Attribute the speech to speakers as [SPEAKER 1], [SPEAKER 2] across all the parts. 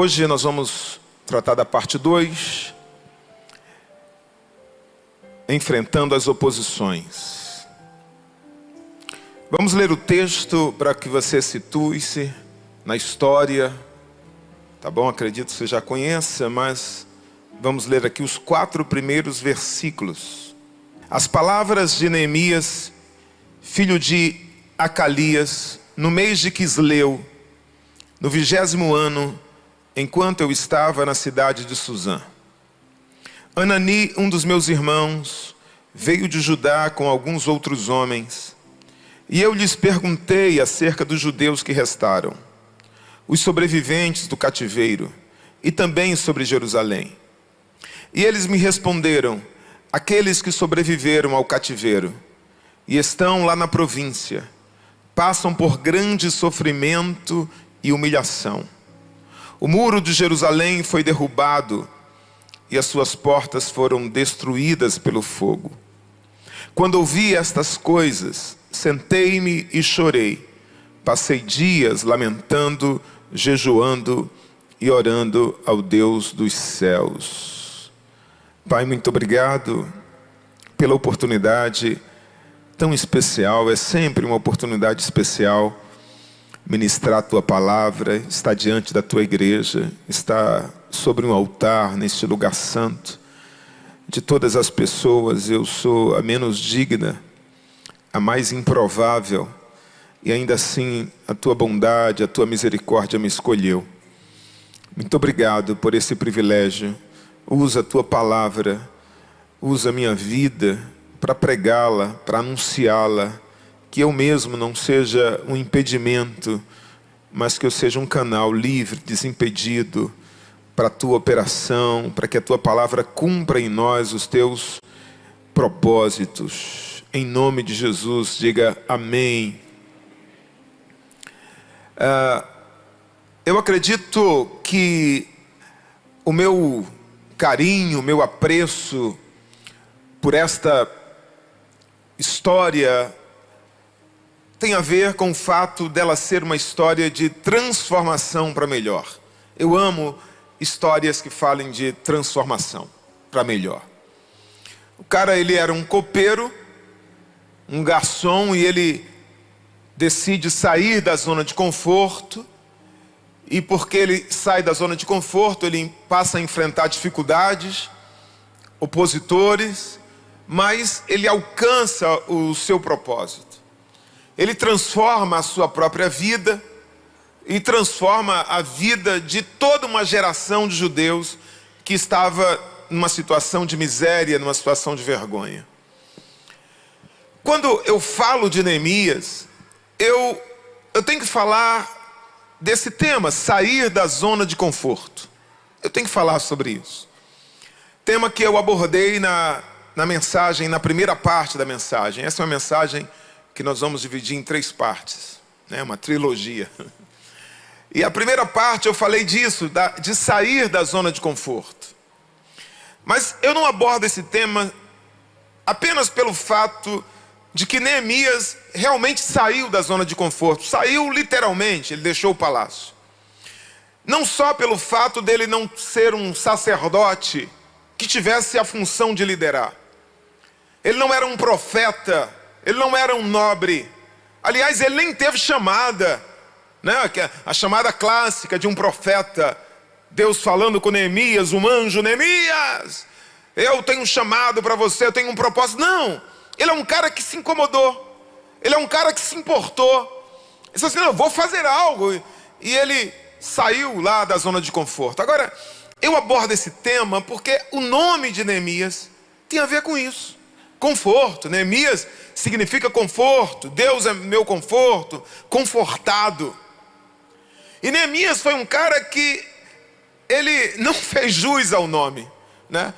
[SPEAKER 1] Hoje nós vamos tratar da parte 2, enfrentando as oposições. Vamos ler o texto para que você situe-se na história, tá bom? Acredito que você já conheça, mas vamos ler aqui os 4 primeiros versículos. As palavras de Neemias, filho de Acalias, no mês de Quisleu, no 20º ano, enquanto eu estava na cidade de Suzã. Anani, um dos meus irmãos, veio de Judá com alguns outros homens, e eu lhes perguntei acerca dos judeus que restaram, os sobreviventes do cativeiro, e também sobre Jerusalém. E eles me responderam: aqueles que sobreviveram ao cativeiro e estão lá na província, passam por grande sofrimento e humilhação. O muro de Jerusalém foi derrubado e as suas portas foram destruídas pelo fogo. Quando ouvi estas coisas, sentei-me e chorei. Passei dias lamentando, jejuando e orando ao Deus dos céus. Pai, muito obrigado pela oportunidade tão especial. É sempre uma oportunidade especial ministrar a Tua Palavra, estar diante da Tua igreja, estar sobre um altar, neste lugar santo. De todas as pessoas, eu sou a menos digna, a mais improvável, e ainda assim a Tua bondade, a Tua misericórdia me escolheu. Muito obrigado por esse privilégio. Usa a Tua Palavra, usa a minha vida para pregá-la, para anunciá-la, que eu mesmo não seja um impedimento, mas que eu seja um canal livre, desimpedido, para a Tua operação, para que a Tua Palavra cumpra em nós os Teus propósitos. Em nome de Jesus, diga amém. Eu acredito que o meu carinho, o meu apreço por esta história tem a ver com o fato dela ser uma história de transformação para melhor. Eu amo histórias que falem de transformação para melhor. O cara, ele era um copeiro, um garçom, e ele decide sair da zona de conforto. E porque ele sai da zona de conforto, ele passa a enfrentar dificuldades, opositores, mas ele alcança o seu propósito. Ele transforma a sua própria vida e transforma a vida de toda uma geração de judeus que estava numa situação de miséria, numa situação de vergonha. Quando eu falo de Neemias, eu tenho que falar desse tema, sair da zona de conforto. Eu tenho que falar sobre isso. Tema que eu abordei na mensagem, na primeira parte da mensagem. Essa é uma mensagem que nós vamos dividir em 3 partes, né? Uma trilogia. E a primeira parte eu falei disso, de sair da zona de conforto. Mas eu não abordo esse tema apenas pelo fato de que Neemias realmente saiu da zona de conforto. Saiu literalmente, ele deixou o palácio. Não só pelo fato dele não ser um sacerdote que tivesse a função de liderar. Ele não era um profeta, ele não era um nobre. Aliás, ele nem teve chamada, né? A chamada clássica de um profeta. Deus falando com Neemias, um anjo: Neemias, eu tenho um chamado para você, eu tenho um propósito. Não, ele é um cara que se incomodou. Ele é um cara que se importou. Ele disse assim: não, eu vou fazer algo. E ele saiu lá da zona de conforto. Agora, eu abordo esse tema porque o nome de Neemias tem a ver com isso. Conforto. Neemias significa conforto. Deus é meu conforto, confortado. E Neemias foi um cara que ele não fez jus ao nome, né?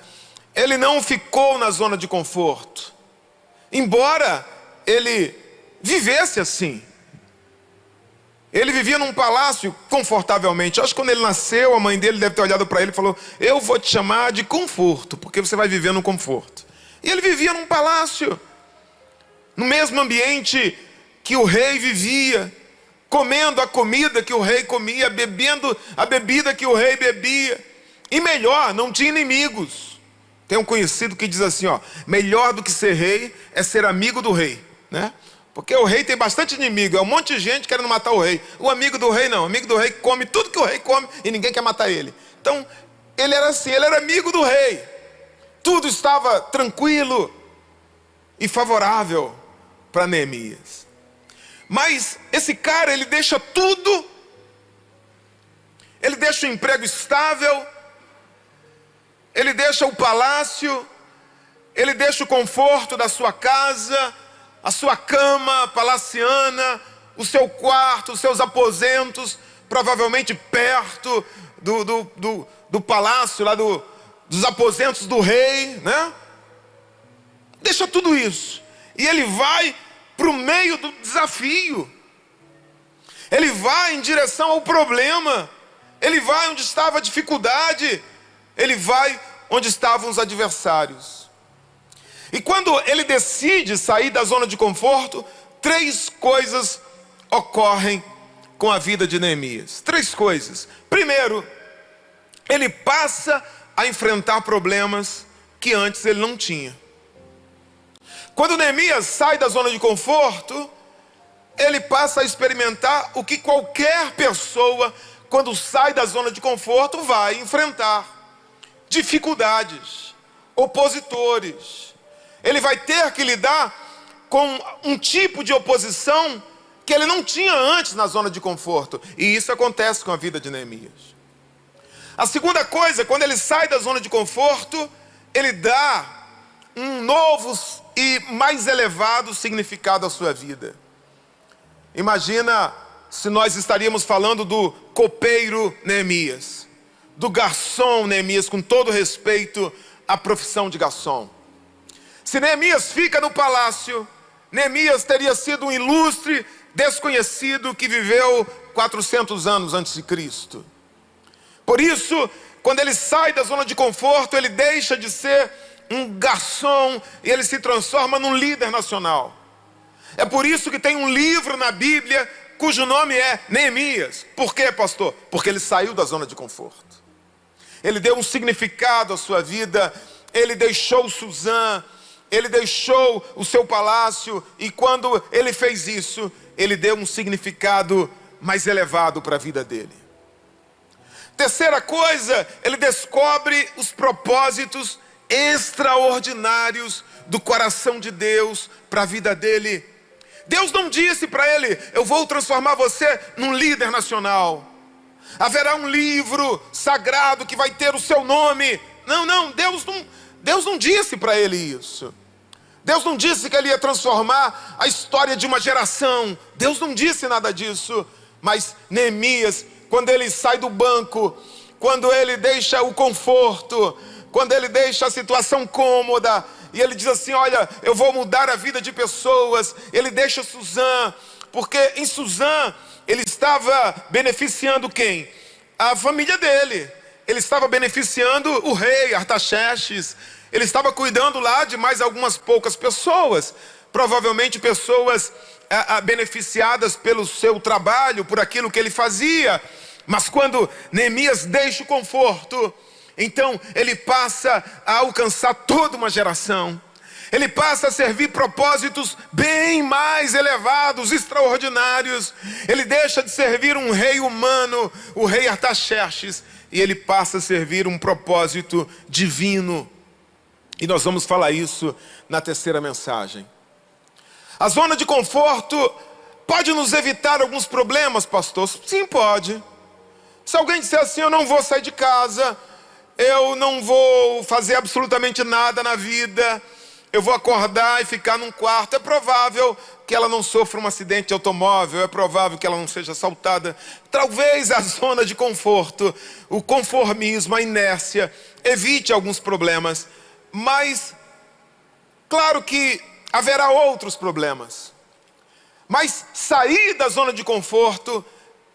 [SPEAKER 1] Ele não ficou na zona de conforto, embora ele vivesse assim. Ele vivia num palácio confortavelmente. Eu acho que quando ele nasceu, a mãe dele deve ter olhado para ele e falou: eu vou te chamar de conforto, porque você vai viver no conforto. E ele vivia num palácio, no mesmo ambiente que o rei vivia. comendo a comida que o rei comia, bebendo a bebida que o rei bebia. E melhor, não tinha inimigos. Tem um conhecido que diz assim, melhor do que ser rei é ser amigo do rei, né? Porque o rei tem bastante inimigo, é um monte de gente querendo matar o rei. O amigo do rei não, o amigo do rei come tudo que o rei come e ninguém quer matar ele. Então, ele era assim, ele era amigo do rei. Tudo estava tranquilo e favorável para Neemias. Mas esse cara, ele deixa tudo, ele deixa o emprego estável, ele deixa o palácio, ele deixa o conforto da sua casa, a sua cama palaciana, o seu quarto, os seus aposentos, provavelmente perto do palácio, lá dos aposentos do rei, né? Deixa tudo isso. E ele vai para o meio do desafio. Ele vai em direção ao problema. Ele vai onde estava a dificuldade. Ele vai onde estavam os adversários. E quando ele decide sair da zona de conforto, 3 coisas ocorrem com a vida de Neemias. 3 coisas. Primeiro, ele passa a enfrentar problemas que antes ele não tinha. Quando Neemias sai da zona de conforto, ele passa a experimentar o que qualquer pessoa, quando sai da zona de conforto, vai enfrentar: dificuldades, opositores. Ele vai ter que lidar com um tipo de oposição que ele não tinha antes na zona de conforto. E isso acontece com a vida de Neemias. A segunda coisa, quando ele sai da zona de conforto, ele dá um novo e mais elevado significado à sua vida. Imagina se nós estaríamos falando do copeiro Neemias, do garçom Neemias, com todo respeito à profissão de garçom. Se Neemias fica no palácio, Neemias teria sido um ilustre desconhecido que viveu 400 anos antes de Cristo. Por isso, quando ele sai da zona de conforto, ele deixa de ser um garçom e ele se transforma num líder nacional. É por isso que tem um livro na Bíblia cujo nome é Neemias. Por quê, pastor? Porque ele saiu da zona de conforto. Ele deu um significado à sua vida. Ele deixou Suzã, ele deixou o seu palácio, e quando ele fez isso, ele deu um significado mais elevado para a vida dele. Terceira coisa, ele descobre os propósitos extraordinários do coração de Deus para a vida dele. Deus não disse para ele: eu vou transformar você num líder nacional. Haverá um livro sagrado que vai ter o seu nome. Não, Deus não disse para ele isso. Deus não disse que ele ia transformar a história de uma geração. Deus não disse nada disso. Mas Neemias, quando ele sai do banco, quando ele deixa o conforto, quando ele deixa a situação cômoda, e ele diz assim: olha, eu vou mudar a vida de pessoas. Ele deixa Suzã, porque em Suzã ele estava beneficiando quem? A família dele. Ele estava beneficiando o rei Artaxerxes. Ele estava cuidando lá de mais algumas poucas pessoas, provavelmente pessoas beneficiadas pelo seu trabalho, por aquilo que ele fazia. Mas quando Neemias deixa o conforto, então ele passa a alcançar toda uma geração. Ele passa a servir propósitos bem mais elevados, extraordinários. Ele deixa de servir um rei humano, o rei Artaxerxes, e ele passa a servir um propósito divino. E nós vamos falar isso na terceira mensagem. A zona de conforto pode nos evitar alguns problemas, pastor? Sim, pode. Se alguém disser assim: eu não vou sair de casa, eu não vou fazer absolutamente nada na vida, eu vou acordar e ficar num quarto, é provável que ela não sofra um acidente de automóvel, é provável que ela não seja assaltada. Talvez a zona de conforto, o conformismo, a inércia, evite alguns problemas. Mas, claro que haverá outros problemas. Mas sair da zona de conforto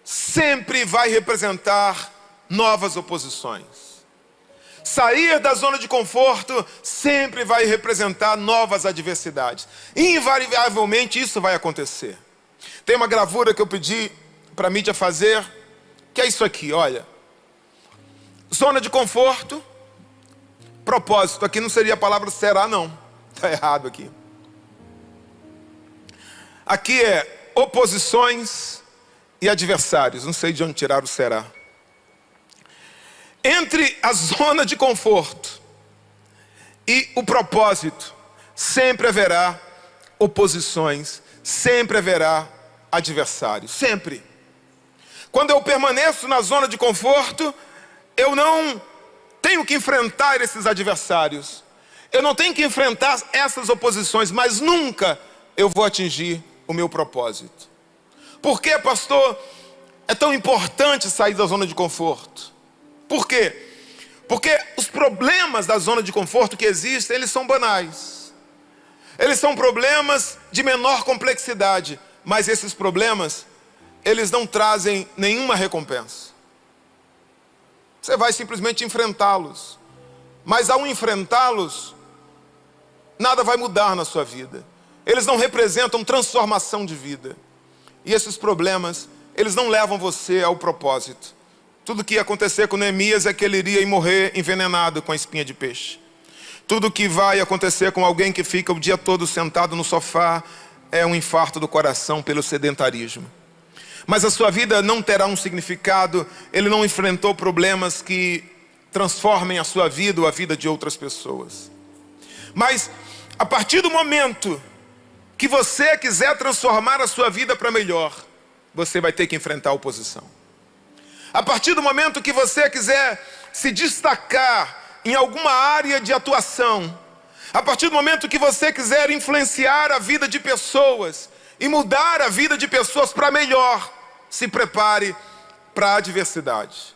[SPEAKER 1] sempre vai representar novas oposições. Sair da zona de conforto sempre vai representar novas adversidades. Invariavelmente isso vai acontecer. Tem uma gravura que eu pedi para a mídia fazer, que é isso aqui, olha. Zona de conforto, propósito. Aqui não seria a palavra será, não. Está errado aqui. Aqui é oposições e adversários. Não sei de onde tirar o será. Entre a zona de conforto e o propósito, sempre haverá oposições, sempre haverá adversários, sempre. Quando eu permaneço na zona de conforto, eu não tenho que enfrentar esses adversários, eu não tenho que enfrentar essas oposições, mas nunca eu vou atingir o meu propósito. Por que, pastor, é tão importante sair da zona de conforto? Por quê? Porque os problemas da zona de conforto que existem, eles são banais. Eles são problemas de menor complexidade, mas esses problemas, eles não trazem nenhuma recompensa. Você vai simplesmente enfrentá-los, mas ao enfrentá-los, nada vai mudar na sua vida. Eles não representam transformação de vida. E esses problemas, eles não levam você ao propósito. Tudo que ia acontecer com Neemias é que ele iria morrer envenenado com a espinha de peixe. Tudo que vai acontecer com alguém que fica o dia todo sentado no sofá é um infarto do coração pelo sedentarismo. Mas a sua vida não terá um significado, ele não enfrentou problemas que transformem a sua vida ou a vida de outras pessoas. Mas a partir do momento que você quiser transformar a sua vida para melhor, você vai ter que enfrentar a oposição. A partir do momento que você quiser se destacar em alguma área de atuação, a partir do momento que você quiser influenciar a vida de pessoas e mudar a vida de pessoas para melhor, se prepare para a adversidade.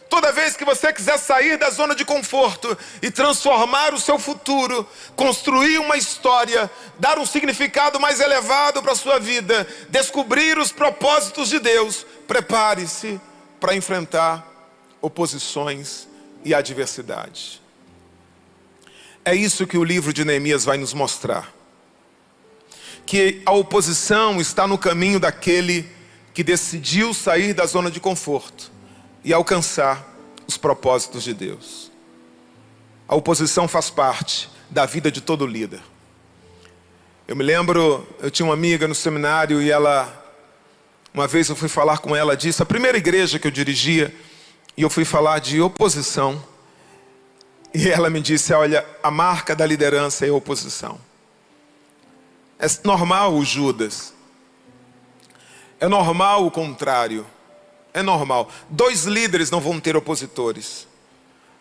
[SPEAKER 1] Toda vez que você quiser sair da zona de conforto e transformar o seu futuro, construir uma história, dar um significado mais elevado para a sua vida, descobrir os propósitos de Deus, prepare-se para enfrentar oposições e adversidade. É isso que o livro de Neemias vai nos mostrar. Que a oposição está no caminho daquele que decidiu sair da zona de conforto e alcançar os propósitos de Deus. A oposição faz parte da vida de todo líder. Eu me lembro, eu tinha uma amiga no seminário e uma vez eu fui falar com ela disso, a primeira igreja que eu dirigia, e eu fui falar de oposição. E ela me disse, olha, a marca da liderança é a oposição. É normal o Judas. É normal o contrário. É normal. 2 líderes não vão ter opositores.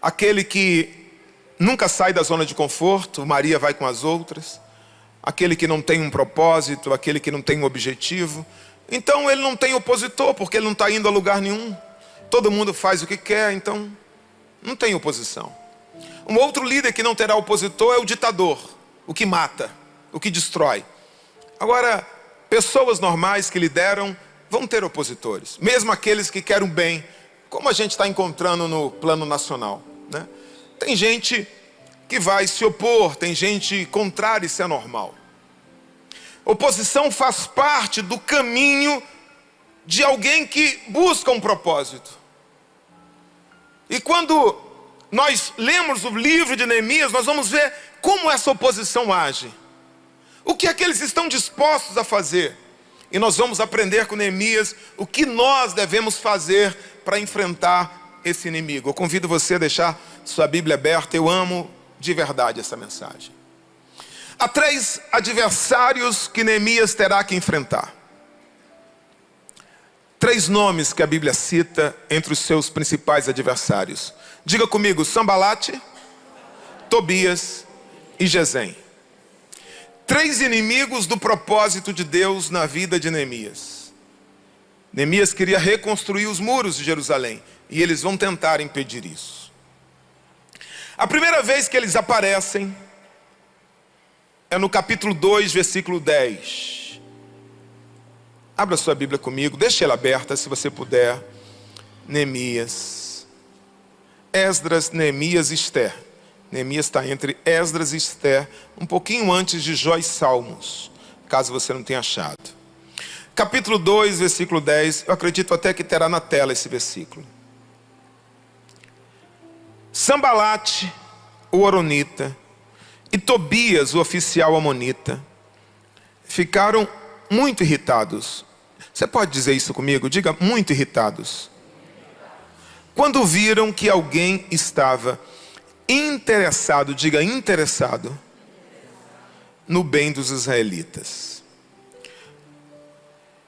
[SPEAKER 1] Aquele que nunca sai da zona de conforto, Maria vai com as outras. Aquele que não tem um propósito, aquele que não tem um objetivo. Então ele não tem opositor, porque ele não está indo a lugar nenhum. Todo mundo faz o que quer, então não tem oposição. Um outro líder que não terá opositor é o ditador, o que mata, o que destrói. Agora, pessoas normais que lideram vão ter opositores, mesmo aqueles que querem bem, como a gente está encontrando no plano nacional, né? Tem gente que vai se opor, tem gente contrária, isso é normal. Oposição faz parte do caminho de alguém que busca um propósito. E quando nós lemos o livro de Neemias, nós vamos ver como essa oposição age. O que é que eles estão dispostos a fazer? E nós vamos aprender com Neemias o que nós devemos fazer para enfrentar esse inimigo. Eu convido você a deixar sua Bíblia aberta, eu amo de verdade essa mensagem. Há 3 adversários que Neemias terá que enfrentar. 3 nomes que a Bíblia cita entre os seus principais adversários. Diga comigo, Sambalate, Tobias e Gesem. 3 inimigos do propósito de Deus na vida de Neemias. Neemias queria reconstruir os muros de Jerusalém e eles vão tentar impedir isso. A primeira vez que eles aparecem é no capítulo 2, versículo 10. Abra sua Bíblia comigo, deixe ela aberta se você puder. Neemias. Esdras, Neemias e Ester. Neemias está entre Esdras e Ester, um pouquinho antes de Jó e Salmos, caso você não tenha achado. capítulo 2, versículo 10. Eu acredito até que terá na tela esse versículo. Sambalate, o horonita, e Tobias, o oficial amonita, ficaram muito irritados. Você pode dizer isso comigo? Diga, muito irritados. Quando viram que alguém estava interessado, diga interessado, no bem dos israelitas.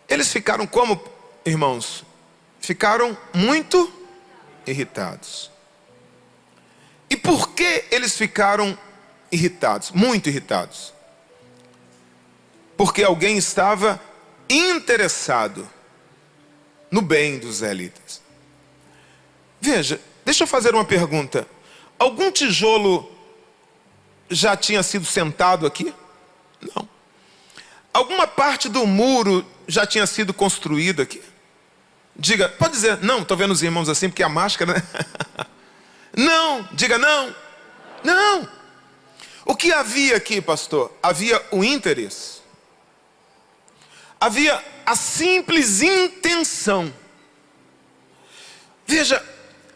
[SPEAKER 1] Eles ficaram como, irmãos? Ficaram muito irritados. E por que eles ficaram irritados? Muito irritados. Porque alguém estava interessado no bem dos israelitas. Veja, deixa eu fazer uma pergunta. Algum tijolo já tinha sido sentado aqui? Não. Alguma parte do muro já tinha sido construída aqui? Diga, pode dizer, não, estou vendo os irmãos assim porque a máscara, né? Não, diga não. Não. O que havia aqui, pastor? Havia o interesse. Havia a simples intenção. Veja,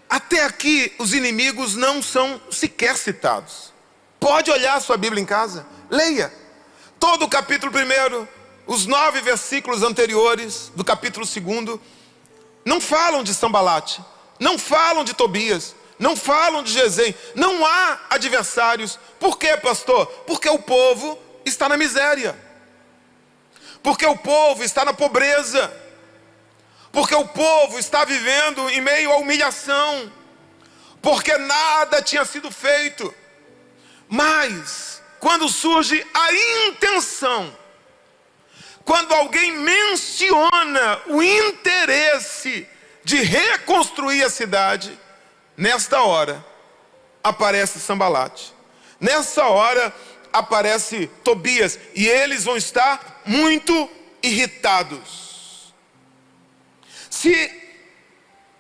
[SPEAKER 1] até aqui os inimigos não são sequer citados. Pode olhar a sua Bíblia em casa, leia. Todo o capítulo 1, os 9 versículos anteriores do capítulo 2, não falam de Sambalate, não falam de Tobias, não falam de Gesem, não há adversários. Por quê, pastor? Porque o povo está na miséria. Porque o povo está na pobreza. Porque o povo está vivendo em meio à humilhação. Porque nada tinha sido feito. Mas, quando surge a intenção, quando alguém menciona o interesse de reconstruir a cidade, nesta hora aparece Sambalate. Nessa hora aparece Tobias. E eles vão estar muito irritados. Se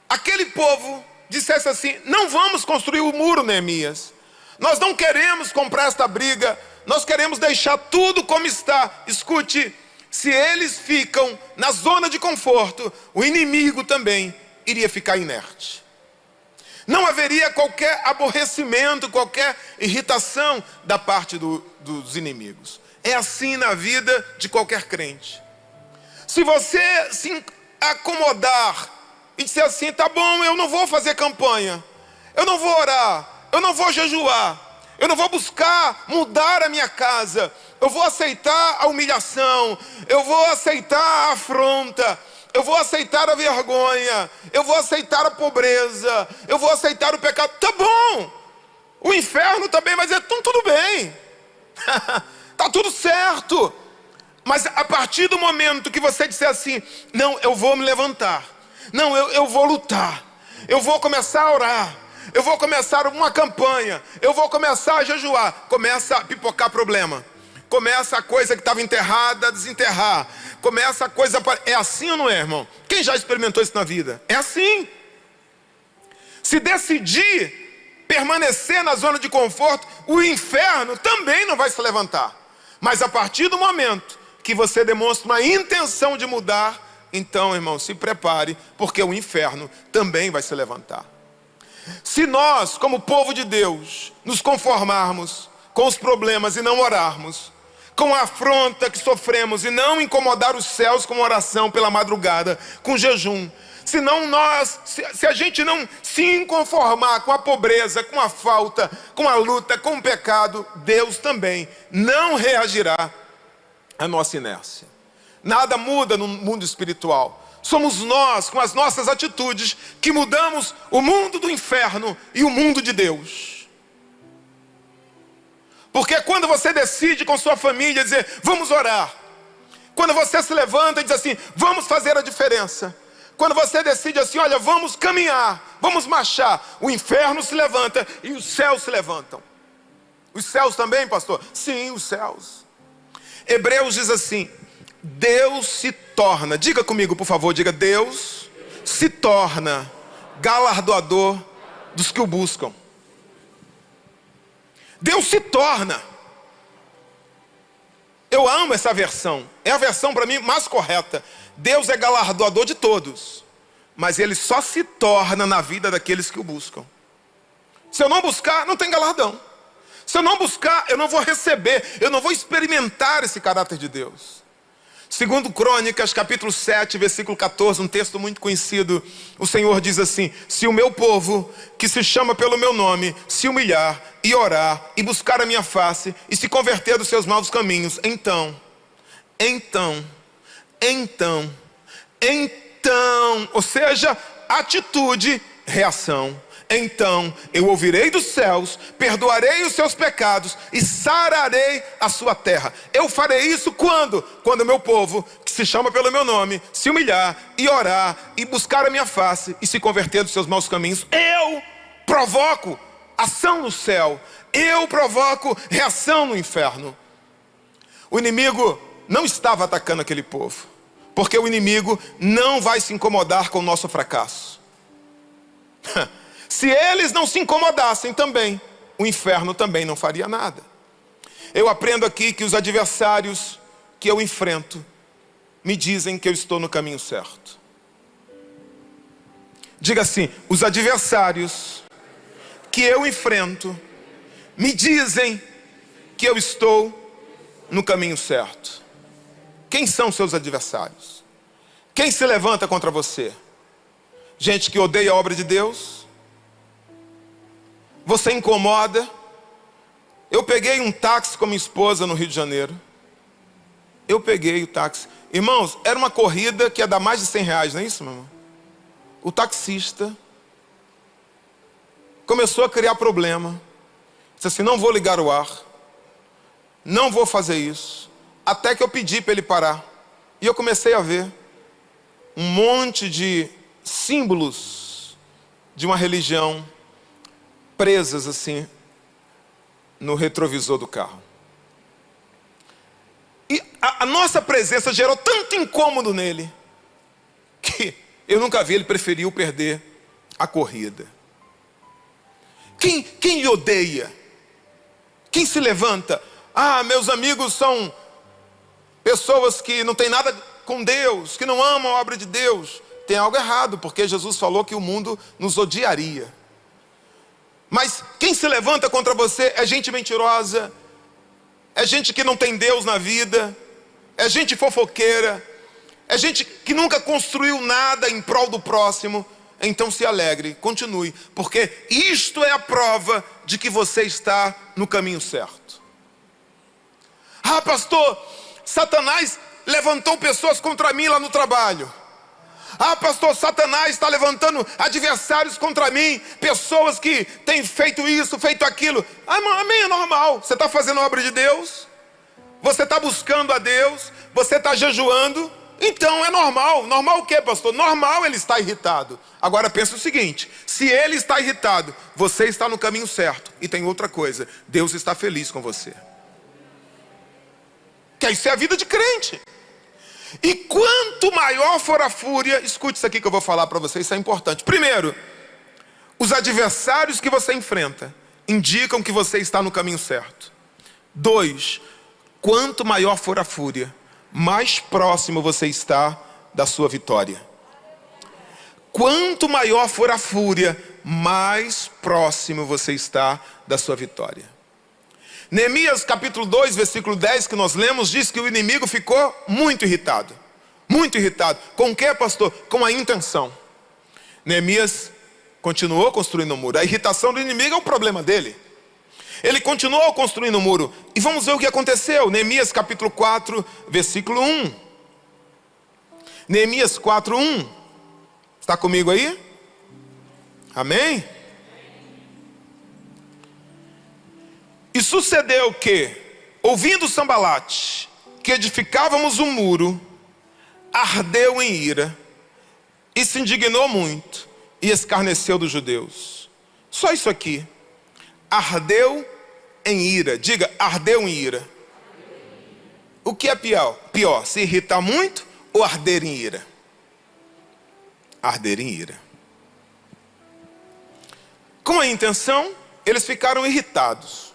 [SPEAKER 1] aquele povo dissesse assim, não vamos construir o muro, Neemias, nós não queremos comprar esta briga, nós queremos deixar tudo como está. Escute, se eles ficam na zona de conforto, o inimigo também iria ficar inerte. Não haveria qualquer aborrecimento, qualquer irritação da parte dos inimigos. É assim na vida de qualquer crente. Se você se acomodar e disser assim, tá bom, eu não vou fazer campanha, eu não vou orar, eu não vou jejuar, eu não vou buscar mudar a minha casa, eu vou aceitar a humilhação, eu vou aceitar a afronta, eu vou aceitar a vergonha, eu vou aceitar a pobreza, eu vou aceitar o pecado. Tá bom, o inferno também vai dizer, tudo bem, tá tudo certo. Mas a partir do momento que você disser assim, não, eu vou me levantar, não, eu vou lutar, eu vou começar a orar, eu vou começar uma campanha, eu vou começar a jejuar, começa a pipocar problema. Começa a coisa que estava enterrada a desenterrar. Começa a coisa... É assim ou não é, irmão? Quem já experimentou isso na vida? É assim. Se decidir permanecer na zona de conforto, o inferno também não vai se levantar. Mas a partir do momento que você demonstra uma intenção de mudar, então, irmão, se prepare, porque o inferno também vai se levantar. Se nós, como povo de Deus, nos conformarmos com os problemas e não orarmos, com a afronta que sofremos e não incomodar os céus com oração pela madrugada, com jejum, se a gente não se conformar com a pobreza, com a falta, com a luta, com o pecado, Deus também não reagirá à nossa inércia. Nada muda no mundo espiritual. Somos nós, com as nossas atitudes, que mudamos o mundo do inferno e o mundo de Deus. Porque quando você decide com sua família dizer, vamos orar. Quando você se levanta e diz assim, vamos fazer a diferença. Quando você decide assim, olha, vamos caminhar, vamos marchar. O inferno se levanta e os céus se levantam. Os céus também, pastor? Sim, os céus. Hebreus diz assim, Deus se torna, diga comigo por favor, diga, Deus se torna galardoador dos que o buscam. Deus se torna. Eu amo essa versão. É a versão para mim mais correta. Deus é galardoador de todos, mas Ele só se torna na vida daqueles que o buscam. Se eu não buscar, não tem galardão. Se eu não buscar, eu não vou receber, eu não vou experimentar esse caráter de Deus. Segundo Crônicas, capítulo 7, versículo 14, um texto muito conhecido, o Senhor diz assim: se o meu povo, que se chama pelo meu nome, se humilhar e orar e buscar a minha face e se converter dos seus maus caminhos, então, ou seja, atitude, reação. Então eu ouvirei dos céus, perdoarei os seus pecados e sararei a sua terra. Eu farei isso quando? Quando o meu povo, que se chama pelo meu nome, se humilhar e orar e buscar a minha face e se converter dos seus maus caminhos. Eu provoco ação no céu, eu provoco reação no inferno. O inimigo não estava atacando aquele povo, porque o inimigo não vai se incomodar com o nosso fracasso. Se eles não se incomodassem também, o inferno também não faria nada. Eu aprendo aqui que os adversários que eu enfrento me dizem que eu estou no caminho certo. Diga assim: os adversários que eu enfrento me dizem que eu estou no caminho certo. Quem são seus adversários? Quem se levanta contra você? Gente que odeia a obra de Deus? Você incomoda? Eu peguei um táxi com minha esposa no Rio de Janeiro. Eu peguei o táxi. Irmãos, era uma corrida que ia dar mais de R$100, não é isso, meu irmão? O taxista começou a criar problema. Disse assim: não vou ligar o ar, não vou fazer isso. Até que eu pedi para ele parar. E eu comecei a ver um monte de símbolos de uma religião presas assim no retrovisor do carro. E a nossa presença gerou tanto incômodo nele que eu nunca vi, ele preferiu perder a corrida. Quem lhe odeia? Quem se levanta? Ah, meus amigos são pessoas que não têm nada com Deus, que não amam a obra de Deus. Tem algo errado, porque Jesus falou que o mundo nos odiaria. Mas quem se levanta contra você é gente mentirosa, é gente que não tem Deus na vida, é gente fofoqueira, é gente que nunca construiu nada em prol do próximo. Então se alegre, continue, porque isto é a prova de que você está no caminho certo. Ah, pastor, Satanás levantou pessoas contra mim lá no trabalho. Ah, pastor, Satanás está levantando adversários contra mim, pessoas que têm feito isso, feito aquilo. Amém, é normal. Você está fazendo a obra de Deus, você está buscando a Deus, você está jejuando. Então é normal. Normal o quê, pastor? Normal ele estar irritado. Agora pensa o seguinte: se ele está irritado, você está no caminho certo. E tem outra coisa: Deus está feliz com você. Que isso é a vida de crente. E quanto maior for a fúria, escute isso aqui que eu vou falar para você, isso é importante. Primeiro, os adversários que você enfrenta indicam que você está no caminho certo. 2, quanto maior for a fúria, mais próximo você está da sua vitória. Quanto maior for a fúria, mais próximo você está da sua vitória. Neemias capítulo 2, versículo 10 que nós lemos, diz que o inimigo ficou muito irritado. Muito irritado. Com o que, pastor? Com a intenção. Neemias continuou construindo o muro. A irritação do inimigo é o problema dele. Ele continuou construindo o muro. E vamos ver o que aconteceu. Neemias capítulo 4, versículo 1. Neemias 4, 1. Está comigo aí? Amém? E sucedeu que, ouvindo Sambalate, que edificávamos um muro, ardeu em ira, e se indignou muito, e escarneceu dos judeus. Só isso aqui. Ardeu em ira. Diga, ardeu em ira. O que é pior? Pior, se irritar muito ou arder em ira? Arder em ira. Com a intenção, eles ficaram irritados.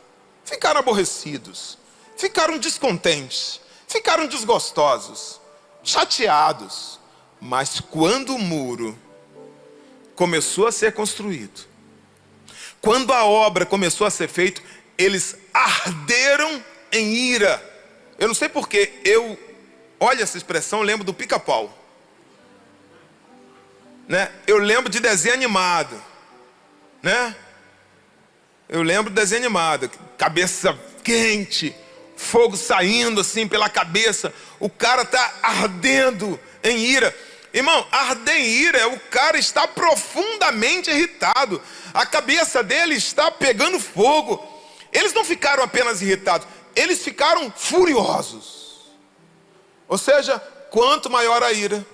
[SPEAKER 1] Ficaram aborrecidos, ficaram descontentes, ficaram desgostosos, chateados. Mas quando o muro começou a ser construído, quando a obra começou a ser feita, eles arderam em ira. Eu não sei porquê, olha essa expressão, eu lembro do Pica-Pau, né? Eu lembro de desenho animado, né? Eu lembro de desenho animado, cabeça quente, fogo saindo assim pela cabeça, o cara está ardendo em ira. Irmão, arder em ira é o cara está profundamente irritado, a cabeça dele está pegando fogo. Eles não ficaram apenas irritados, eles ficaram furiosos. Ou seja, quanto maior a ira,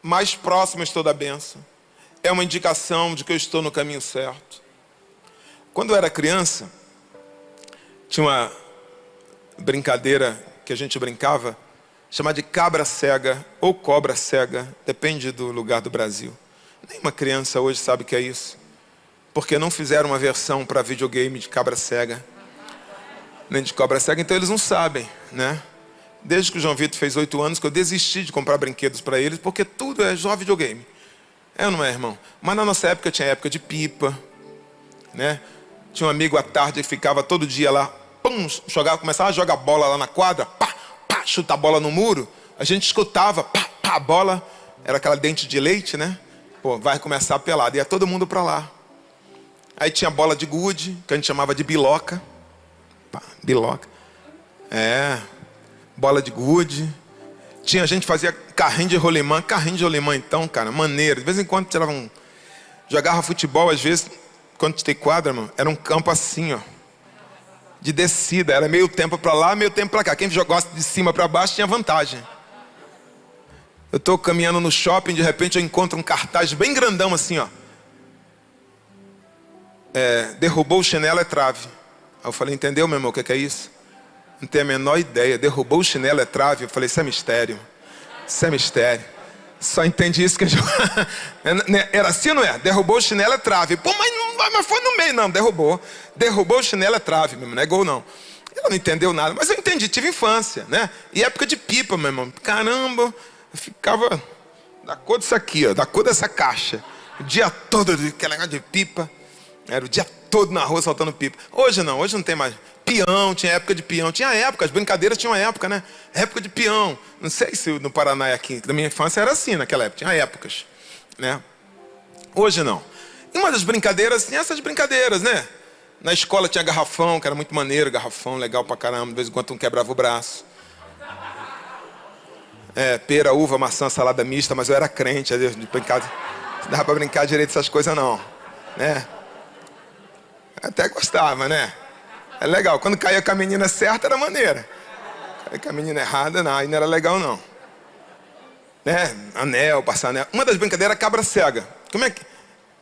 [SPEAKER 1] mais próximo estou da bênção. É uma indicação de que eu estou no caminho certo. Quando eu era criança, tinha uma brincadeira que a gente brincava, chamada de cabra cega ou cobra cega, depende do lugar do Brasil. Nenhuma criança hoje sabe o que é isso, porque não fizeram uma versão para videogame de cabra cega, nem de cobra cega, então eles não sabem, né? Desde que o João Vitor fez 8 anos que eu desisti de comprar brinquedos para eles, porque tudo é só videogame. É ou não é, irmão? Mas na nossa época tinha época de pipa, né? Tinha um amigo à tarde que ficava todo dia lá, pum, começava a jogar bola lá na quadra, pá, pá, chutar a bola no muro. A gente escutava, pá, pá, a bola, era aquela dente de leite, né? Pô, vai começar a pelada, ia todo mundo para lá. Aí tinha bola de gude, que a gente chamava de biloca. Pá, biloca. Bola de gude. Tinha gente que fazia carrinho de rolimã. Carrinho de rolimã então, cara, maneiro. De vez em quando tirava jogava futebol, às vezes, quando tem quadra, mano, era um campo assim, ó, de descida. Era meio tempo para lá, meio tempo para cá. Quem jogasse de cima para baixo tinha vantagem. Eu estou caminhando no shopping, de repente eu encontro um cartaz bem grandão assim, ó. Derrubou o chinelo é trave. Aí eu falei, entendeu, meu irmão, o que é isso? Não tenho a menor ideia. Derrubou o chinelo é trave. Eu falei, isso é mistério. Isso é mistério. Só entendi isso que era assim ou não é? Derrubou o chinelo é trave. Pô, mas foi no meio. Não, derrubou. Derrubou o chinelo é trave, meu irmão. Não é gol, não. Ela não entendeu nada. Mas eu entendi, tive infância, né? E época de pipa, meu irmão. Caramba, eu ficava da cor disso aqui, ó, da cor dessa caixa. O dia todo, aquele negócio de pipa. Era o dia todo na rua soltando pipa. Hoje não tem mais. Peão, tinha época de peão. Tinha época, as brincadeiras tinham época, né? Época de peão. Não sei se no Paraná é aqui. Na minha infância era assim, naquela época. Tinha épocas, né? Hoje não. E uma das brincadeiras, tinha essas brincadeiras, né? Na escola tinha garrafão, que era muito maneiro. Garrafão, legal pra caramba. De vez em quando um quebrava o braço. Pera, uva, maçã, salada mista. Mas eu era crente. De brincar, não dava pra brincar direito essas coisas não, né? Até gostava, né? É legal, quando caía com a menina certa era maneira. Caía com a menina errada, não, aí não era legal não. Né? Anel, passar anel. Uma das brincadeiras é cabra cega. Como é que?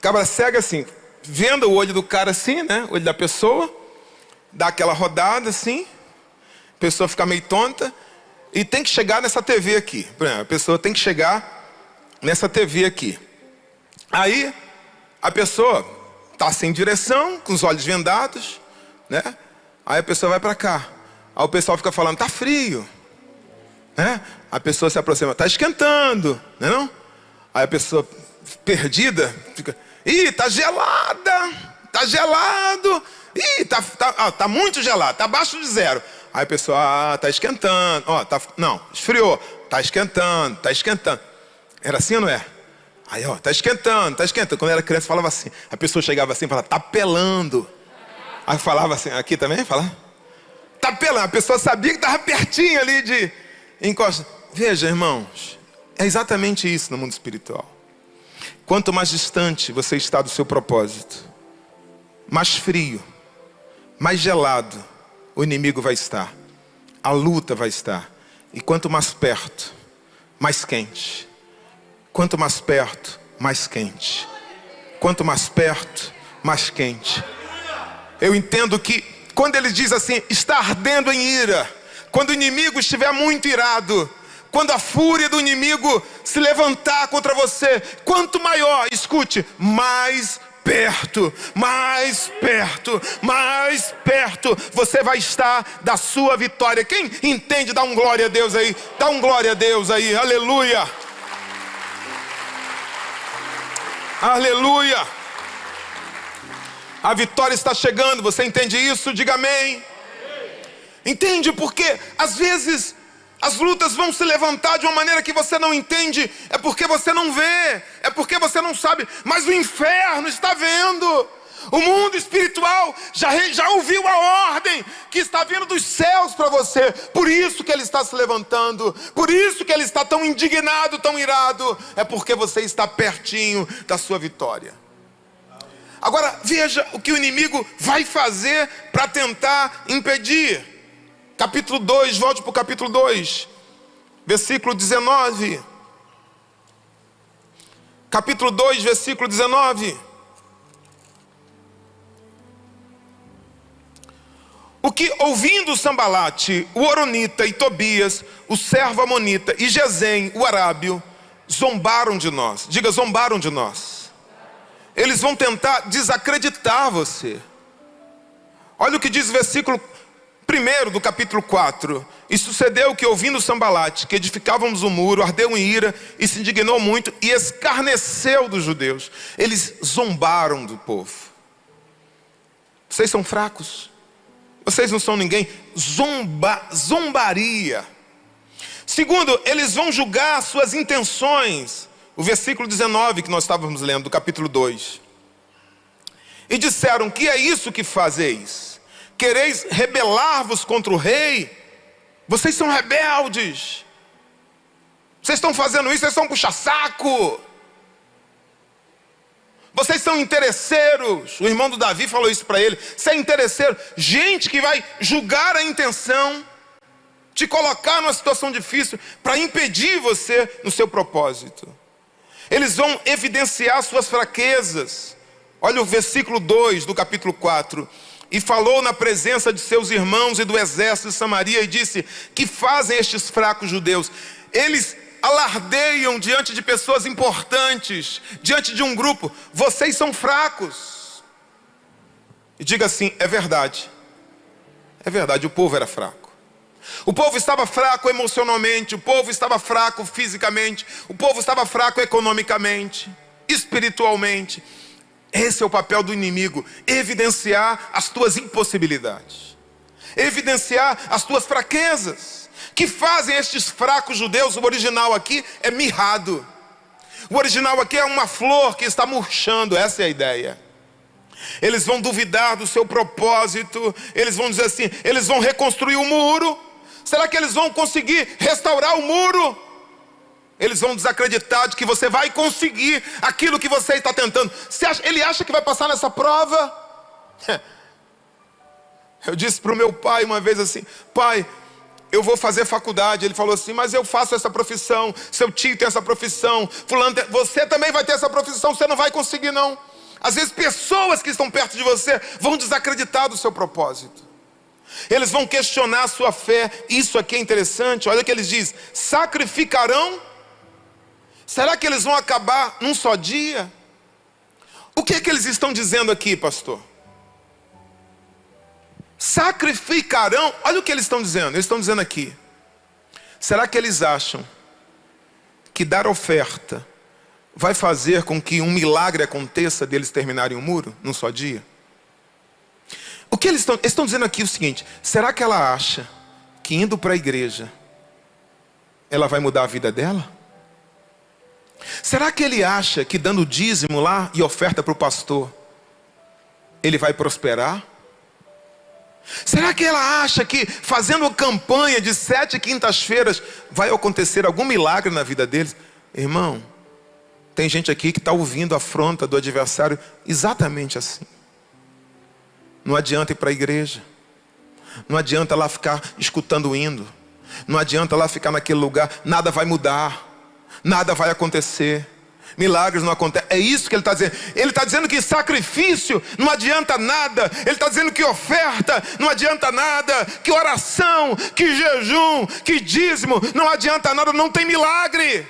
[SPEAKER 1] Cabra cega assim, vendo o olho do cara assim, né? O olho da pessoa, dá aquela rodada assim, a pessoa fica meio tonta e tem que chegar nessa TV aqui. Por exemplo, a pessoa tem que chegar nessa TV aqui. Aí, a pessoa está sem direção, com os olhos vendados, né? Aí a pessoa vai para cá. Aí o pessoal fica falando, tá frio, né? A pessoa se aproxima, tá esquentando, né não? Aí a pessoa perdida fica, ih, tá gelada, tá gelado, ih, tá muito gelado, tá abaixo de 0. Aí a pessoa, tá esquentando, ó, não, esfriou, tá esquentando, tá esquentando. Era assim ou não é? Aí, ó, tá esquentando, tá esquentando. Quando eu era criança, falava assim. A pessoa chegava assim e falava, tá pelando. Aí falava assim, aqui também, fala. Tá pelando. A pessoa sabia que estava pertinho ali de encosta. Veja, irmãos, é exatamente isso no mundo espiritual. Quanto mais distante você está do seu propósito, mais frio, mais gelado o inimigo vai estar. A luta vai estar. E quanto mais perto, mais quente. Quanto mais perto, mais quente. Quanto mais perto, mais quente. Eu entendo que quando ele diz assim, está ardendo em ira, quando o inimigo estiver muito irado, quando a fúria do inimigo se levantar contra você, quanto maior, escute, mais perto, mais perto, mais perto você vai estar da sua vitória. Quem entende, dá um glória a Deus aí, dá um glória a Deus aí, aleluia. Aleluia. A vitória está chegando, você entende isso? Diga amém. Entende? Porque às vezes as lutas vão se levantar de uma maneira que você não entende. É porque você não vê, é porque você não sabe. Mas o inferno está vendo. O mundo espiritual já ouviu a ordem que está vindo dos céus para você. Por isso que ele está se levantando. Por isso que ele está tão indignado, tão irado. É porque você está pertinho da sua vitória. Agora veja o que o inimigo vai fazer para tentar impedir. Capítulo 2, volte para o capítulo 2, versículo 19. Capítulo 2, versículo 19. O que, ouvindo Sambalate, o Horonita e Tobias, o servo Amonita e Gesem, o Arábio, zombaram de nós. Diga, zombaram de nós. Eles vão tentar desacreditar você. Olha o que diz o versículo 1 do capítulo 4. E sucedeu que, ouvindo Sambalate, que edificávamos o muro, ardeu em ira e se indignou muito e escarneceu dos judeus. Eles zombaram do povo. Vocês são fracos. Vocês não são ninguém. Zombaria. Segundo, eles vão julgar suas intenções. O versículo 19 que nós estávamos lendo, do capítulo 2. E disseram, que é isso que fazeis? Quereis rebelar-vos contra o rei? Vocês são rebeldes. Vocês estão fazendo isso, vocês são puxa-saco. Vocês são interesseiros. O irmão do Davi falou isso para ele. Você é interesseiro. Gente que vai julgar a intenção, te colocar numa situação difícil para impedir você no seu propósito. Eles vão evidenciar suas fraquezas. Olha o versículo 2 do capítulo 4. E falou na presença de seus irmãos e do exército de Samaria e disse, que fazem estes fracos judeus? Eles alardeiam diante de pessoas importantes, diante de um grupo. Vocês são fracos. E diga assim, é verdade. É verdade, o povo era fraco. O povo estava fraco emocionalmente, o povo estava fraco fisicamente, o povo estava fraco economicamente, espiritualmente. Esse é o papel do inimigo, evidenciar as tuas impossibilidades, evidenciar as tuas fraquezas. Que fazem estes fracos judeus? O original aqui é mirrado. O original aqui é uma flor que está murchando, essa é a ideia. Eles vão duvidar do seu propósito, eles vão dizer assim, eles vão reconstruir o muro. Será que eles vão conseguir restaurar o muro? Eles vão desacreditar de que você vai conseguir aquilo que você está tentando. Ele acha que vai passar nessa prova? Eu disse para o meu pai uma vez assim, pai, eu vou fazer faculdade. Ele falou assim, mas eu faço essa profissão, seu tio tem essa profissão, fulano tem... Você também vai ter essa profissão, você não vai conseguir não. Às vezes pessoas que estão perto de você vão desacreditar do seu propósito. Eles vão questionar a sua fé. Isso aqui é interessante, olha o que eles dizem, sacrificarão. Será que eles vão acabar num só dia? O que é que eles estão dizendo aqui, pastor? Sacrificarão. Olha o que eles estão dizendo. Eles estão dizendo aqui, será que eles acham que dar oferta vai fazer com que um milagre aconteça deles terminarem o muro num só dia? O que eles estão dizendo aqui é o seguinte, será que ela acha que indo para a igreja ela vai mudar a vida dela? Será que ele acha que dando dízimo lá e oferta para o pastor, ele vai prosperar? Será que ela acha que fazendo campanha de 7 quintas-feiras vai acontecer algum milagre na vida deles? Irmão, tem gente aqui que está ouvindo a afronta do adversário exatamente assim. Não adianta ir para a igreja. Não adianta lá ficar escutando o hino. Não adianta lá ficar naquele lugar. Nada vai mudar. Nada vai acontecer. Milagres não acontecem. É isso que ele está dizendo. Ele está dizendo que sacrifício não adianta nada. Ele está dizendo que oferta não adianta nada. Que oração, que jejum, que dízimo não adianta nada. Não tem milagre.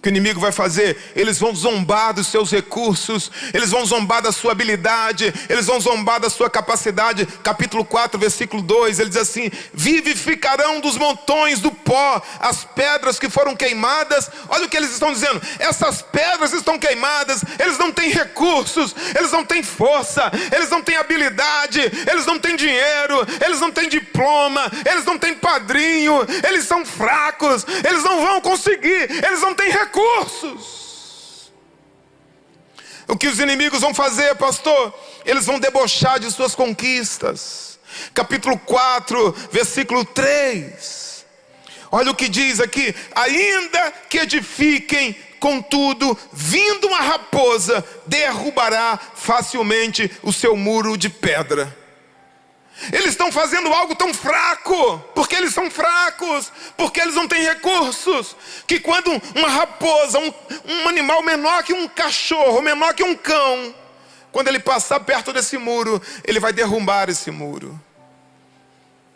[SPEAKER 1] que o inimigo vai fazer? Eles vão zombar dos seus recursos, eles vão zombar da sua habilidade, eles vão zombar da sua capacidade. Capítulo 4, versículo 2, ele diz assim: vivificarão dos montões do pó as pedras que foram queimadas. Olha o que eles estão dizendo: essas pedras estão queimadas, eles não têm recursos, eles não têm força, eles não têm habilidade, eles não têm dinheiro, eles não têm diploma, eles não têm padrinho, eles são fracos, eles não vão conseguir, eles não têm recursos. O que os inimigos vão fazer, pastor? Eles vão debochar de suas conquistas. Capítulo 4, versículo 3. Olha o que diz aqui: ainda que edifiquem, contudo, vindo uma raposa, derrubará facilmente o seu muro de pedra. Eles estão fazendo algo tão fraco, porque eles são fracos, porque eles não têm recursos, que quando uma raposa, um animal menor que um cachorro, menor que um cão, quando ele passar perto desse muro, ele vai derrubar esse muro.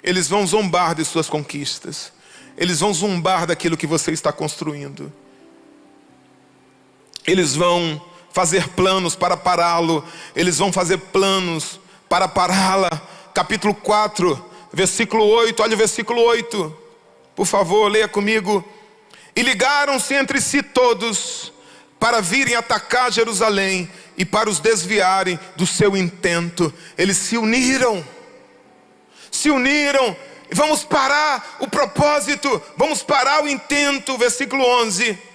[SPEAKER 1] Eles vão zombar de suas conquistas, eles vão zombar daquilo que você está construindo. Eles vão fazer planos para pará-lo, eles vão fazer planos para pará-la. Capítulo 4, versículo 8, olha o versículo 8, por favor, leia comigo. E ligaram-se entre si todos para virem atacar Jerusalém e para os desviarem do seu intento. Eles se uniram, vamos parar o propósito, vamos parar o intento. Versículo 11.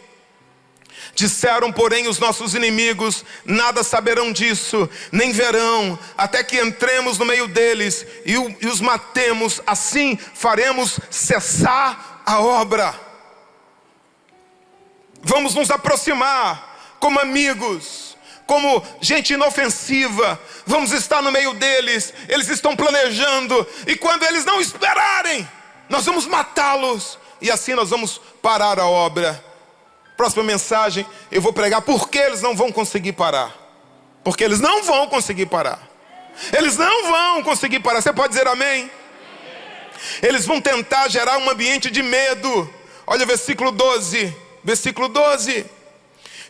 [SPEAKER 1] Disseram, porém, os nossos inimigos: nada saberão disso, nem verão, até que entremos no meio deles e os matemos. Assim faremos cessar a obra. Vamos nos aproximar como amigos, como gente inofensiva. Vamos estar no meio deles. Eles estão planejando, e quando eles não esperarem, nós vamos matá-los, e assim nós vamos parar a obra. Próxima mensagem, eu vou pregar por que eles não vão conseguir parar. Porque eles não vão conseguir parar. Eles não vão conseguir parar. Você pode dizer amém? Eles vão tentar gerar um ambiente de medo. Olha o versículo 12. Versículo 12.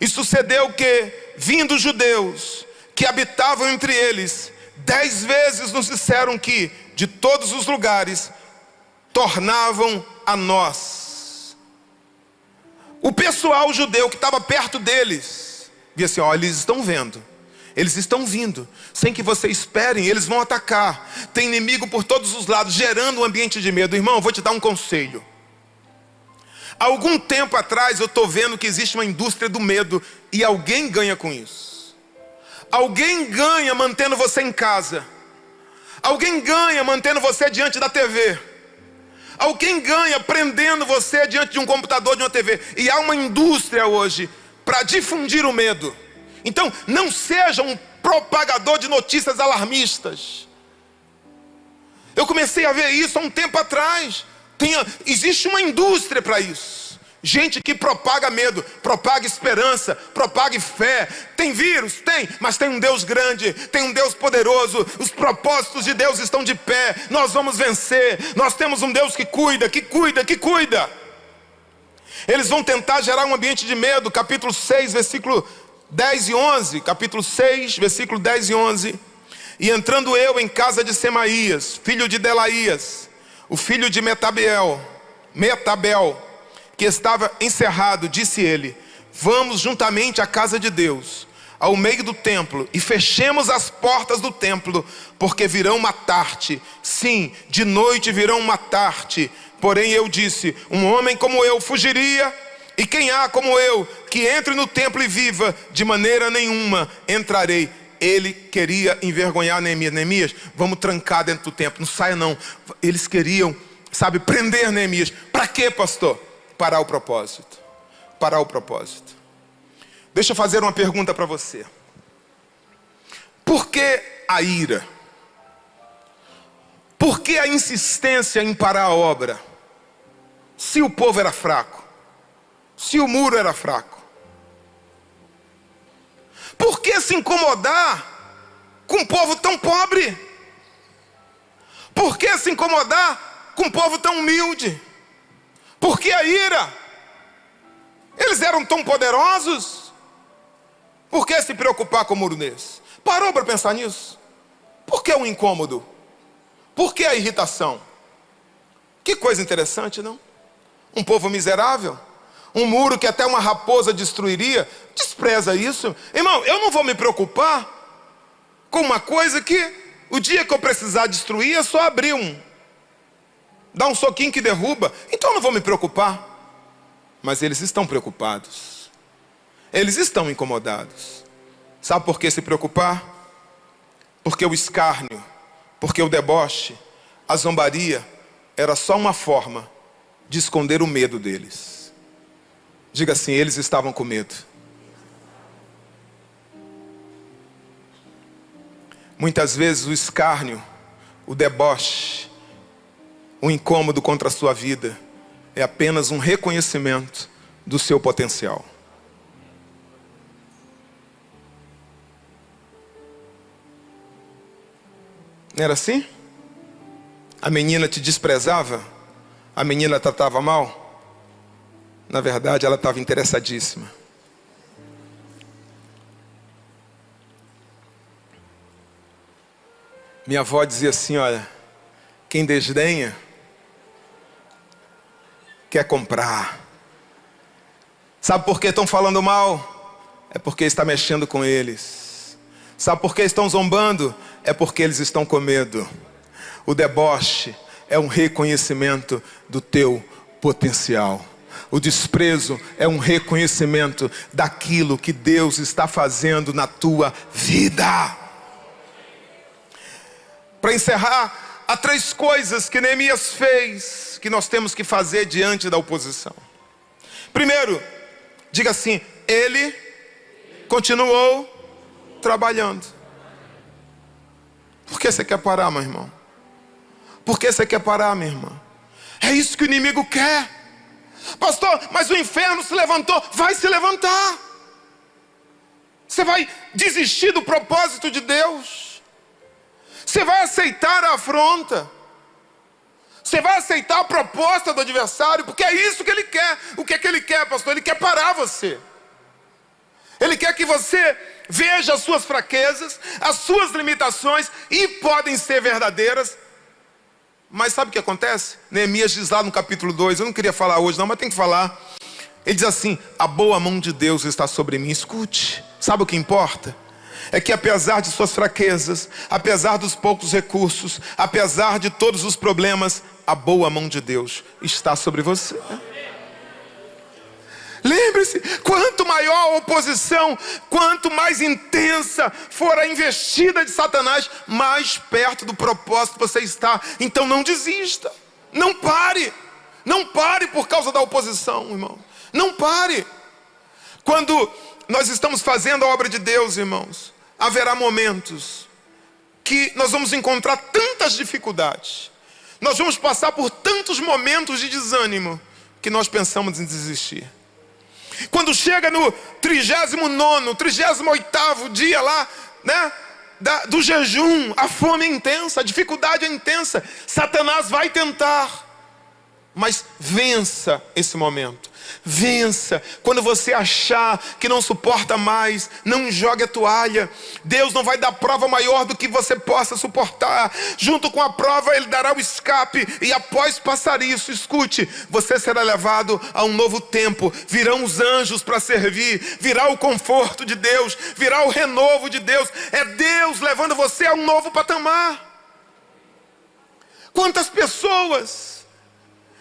[SPEAKER 1] E sucedeu que, vindo os judeus que habitavam entre eles, 10 vezes nos disseram que de todos os lugares tornavam a nós. O pessoal judeu que estava perto deles via assim: ó, eles estão vendo, eles estão vindo, sem que vocês esperem, eles vão atacar. Tem inimigo por todos os lados, gerando um ambiente de medo. Irmão, eu vou te dar um conselho. Há algum tempo atrás eu estou vendo que existe uma indústria do medo, e alguém ganha com isso. Alguém ganha mantendo você em casa. Alguém ganha mantendo você diante da TV. Alguém ganha prendendo você diante de um computador, de uma TV. E há uma indústria hoje para difundir o medo. Então, não seja um propagador de notícias alarmistas. Eu comecei a ver isso há um tempo atrás. Existe uma indústria para isso. Gente que propaga medo, propaga esperança, propaga fé. Tem vírus? Tem, mas tem um Deus grande, tem um Deus poderoso. Os propósitos de Deus estão de pé. Nós vamos vencer. Nós temos um Deus que cuida, que cuida, que cuida. Eles vão tentar gerar um ambiente de medo. Capítulo 6, versículo 10 e 11. Capítulo 6, versículo 10 e 11. E entrando eu em casa de Semaías, filho de Delaías, o filho de Metabel, que estava encerrado, disse ele: vamos juntamente à casa de Deus, ao meio do templo, e fechemos as portas do templo, porque virão matar-te. Sim, de noite virão matar-te. Porém eu disse: um homem como eu fugiria, e quem há como eu que entre no templo e viva? De maneira nenhuma entrarei. Ele queria envergonhar Neemias. Neemias, vamos trancar dentro do templo, não saia não. Eles queriam, prender Neemias. Para quê, pastor? Parar o propósito. Parar o propósito. Deixa eu fazer uma pergunta para você. Por que a ira? Por que a insistência em parar a obra? Se o povo era fraco, se o muro era fraco, por que se incomodar com um povo tão pobre? Por que se incomodar com um povo tão humilde? Por que a ira? Eles eram tão poderosos. Por que se preocupar com murunês? Parou para pensar nisso? Por que o incômodo? Por que a irritação? Que coisa interessante, não? Um povo miserável, um muro que até uma raposa destruiria, despreza isso. Irmão, eu não vou me preocupar com uma coisa que o dia que eu precisar destruir é só abrir dá um soquinho que derruba. Então eu não vou me preocupar. Mas eles estão preocupados. Eles estão incomodados. Sabe por que se preocupar? Porque o escárnio, porque o deboche, a zombaria era só uma forma de esconder o medo deles. Diga assim, eles estavam com medo. Muitas vezes o escárnio, o deboche, o incômodo contra a sua vida é apenas um reconhecimento do seu potencial. Não era assim? A menina te desprezava? A menina tratava mal? Na verdade, ela estava interessadíssima. Minha avó dizia assim, olha, quem desdenha, quer comprar. Sabe por que estão falando mal? É porque está mexendo com eles. Sabe por que estão zombando? É porque eles estão com medo. O deboche é um reconhecimento do teu potencial. O desprezo é um reconhecimento daquilo que Deus está fazendo na tua vida. Para encerrar, há 3 coisas que Neemias fez que nós temos que fazer diante da oposição. Primeiro, diga assim, ele continuou trabalhando. Por que você quer parar, meu irmão? Por que você quer parar, minha irmã? É isso que o inimigo quer. Pastor, mas o inferno se levantou. Vai se levantar. Você vai desistir do propósito de Deus. Você vai aceitar a afronta. Você vai aceitar a proposta do adversário, porque é isso que ele quer. O que é que ele quer, pastor? Ele quer parar você. Ele quer que você veja as suas fraquezas, as suas limitações, e podem ser verdadeiras. Mas sabe o que acontece? Neemias diz lá no capítulo 2, eu não queria falar hoje não, mas tem que falar. Ele diz assim, a boa mão de Deus está sobre mim. Escute, sabe o que importa? É que apesar de suas fraquezas, apesar dos poucos recursos, apesar de todos os problemas, a boa mão de Deus está sobre você. Lembre-se, quanto maior a oposição, quanto mais intensa for a investida de Satanás, mais perto do propósito você está. Então não desista, não pare por causa da oposição, irmão. Não pare. Quando nós estamos fazendo a obra de Deus, irmãos, haverá momentos que nós vamos encontrar tantas dificuldades, nós vamos passar por tantos momentos de desânimo, que nós pensamos em desistir. Quando chega no 39º, 38º dia lá, né, do jejum, a fome é intensa, a dificuldade é intensa, Satanás vai tentar, mas vença esse momento. Vença. Quando você achar que não suporta mais, não jogue a toalha. Deus não vai dar prova maior do que você possa suportar. Junto com a prova Ele dará o escape. E após passar isso, escute, você será levado a um novo tempo. Virão os anjos para servir. Virá o conforto de Deus. Virá o renovo de Deus. É Deus levando você a um novo patamar. Quantas pessoas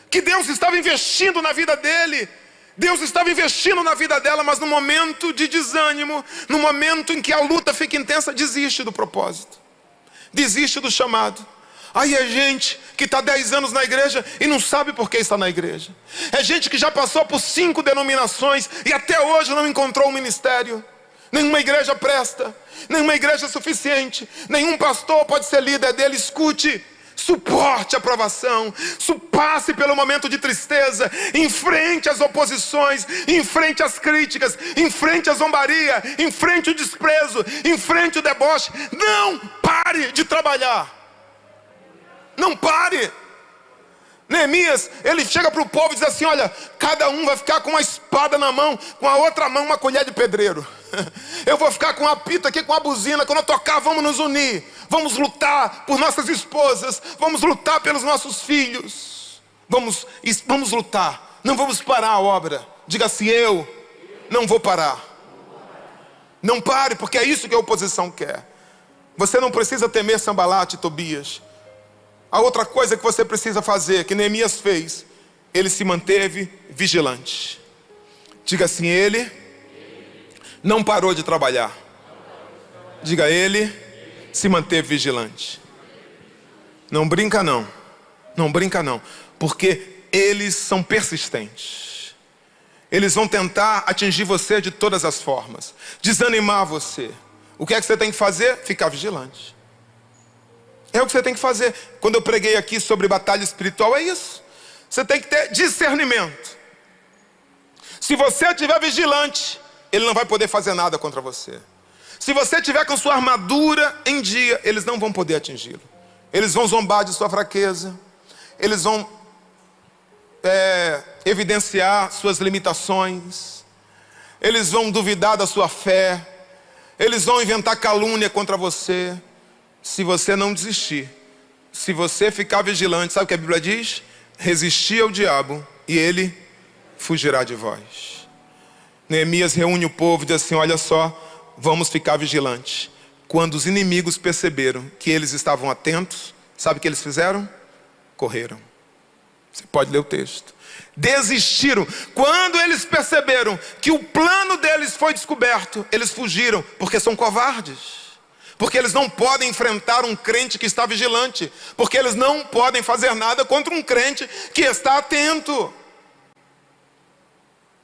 [SPEAKER 1] que Deus estava investindo na vida dele, Deus estava investindo na vida dela, mas no momento de desânimo, no momento em que a luta fica intensa, desiste do propósito, desiste do chamado. Aí é gente que está 10 anos na igreja e não sabe por que está na igreja. É gente que já passou por 5 denominações e até hoje não encontrou um ministério. Nenhuma igreja presta, nenhuma igreja é suficiente, nenhum pastor pode ser líder dele. Escute, suporte a provação, passe pelo momento de tristeza, enfrente as oposições, enfrente as críticas, enfrente a zombaria, enfrente o desprezo, enfrente o deboche. Não pare de trabalhar. Não pare. Neemias, ele chega para o povo e diz assim: olha, cada um vai ficar com uma espada na mão, com a outra mão uma colher de pedreiro. Eu vou ficar com um apito aqui, com a buzina. Quando eu tocar, vamos nos unir. Vamos lutar por nossas esposas. Vamos lutar pelos nossos filhos. Vamos lutar. Não vamos parar a obra. Diga assim: eu não vou parar. Não pare, porque é isso que a oposição quer. Você não precisa temer Sambalate e Tobias. A outra coisa que você precisa fazer, que Neemias fez, ele se manteve vigilante. Diga assim: ele não parou de trabalhar. Diga: ele se manteve vigilante. Não brinca não. Não brinca não. Porque eles são persistentes. Eles vão tentar atingir você de todas as formas. Desanimar você. O que é que você tem que fazer? Ficar vigilante. É o que você tem que fazer. Quando eu preguei aqui sobre batalha espiritual, é isso. Você tem que ter discernimento. Se você estiver vigilante, ele não vai poder fazer nada contra você. Se você estiver com sua armadura em dia, eles não vão poder atingi-lo. Eles vão zombar de sua fraqueza. Eles vão evidenciar suas limitações. Eles vão duvidar da sua fé. Eles vão inventar calúnia contra você. Se você não desistir, se você ficar vigilante, sabe o que a Bíblia diz? Resistir ao diabo e ele fugirá de vós. Neemias reúne o povo e diz assim: olha só, vamos ficar vigilantes. Quando os inimigos perceberam que eles estavam atentos, sabe o que eles fizeram? Correram. Você pode ler o texto. Desistiram. Quando eles perceberam que o plano deles foi descoberto, eles fugiram, porque são covardes. Porque eles não podem enfrentar um crente que está vigilante. Porque eles não podem fazer nada contra um crente que está atento.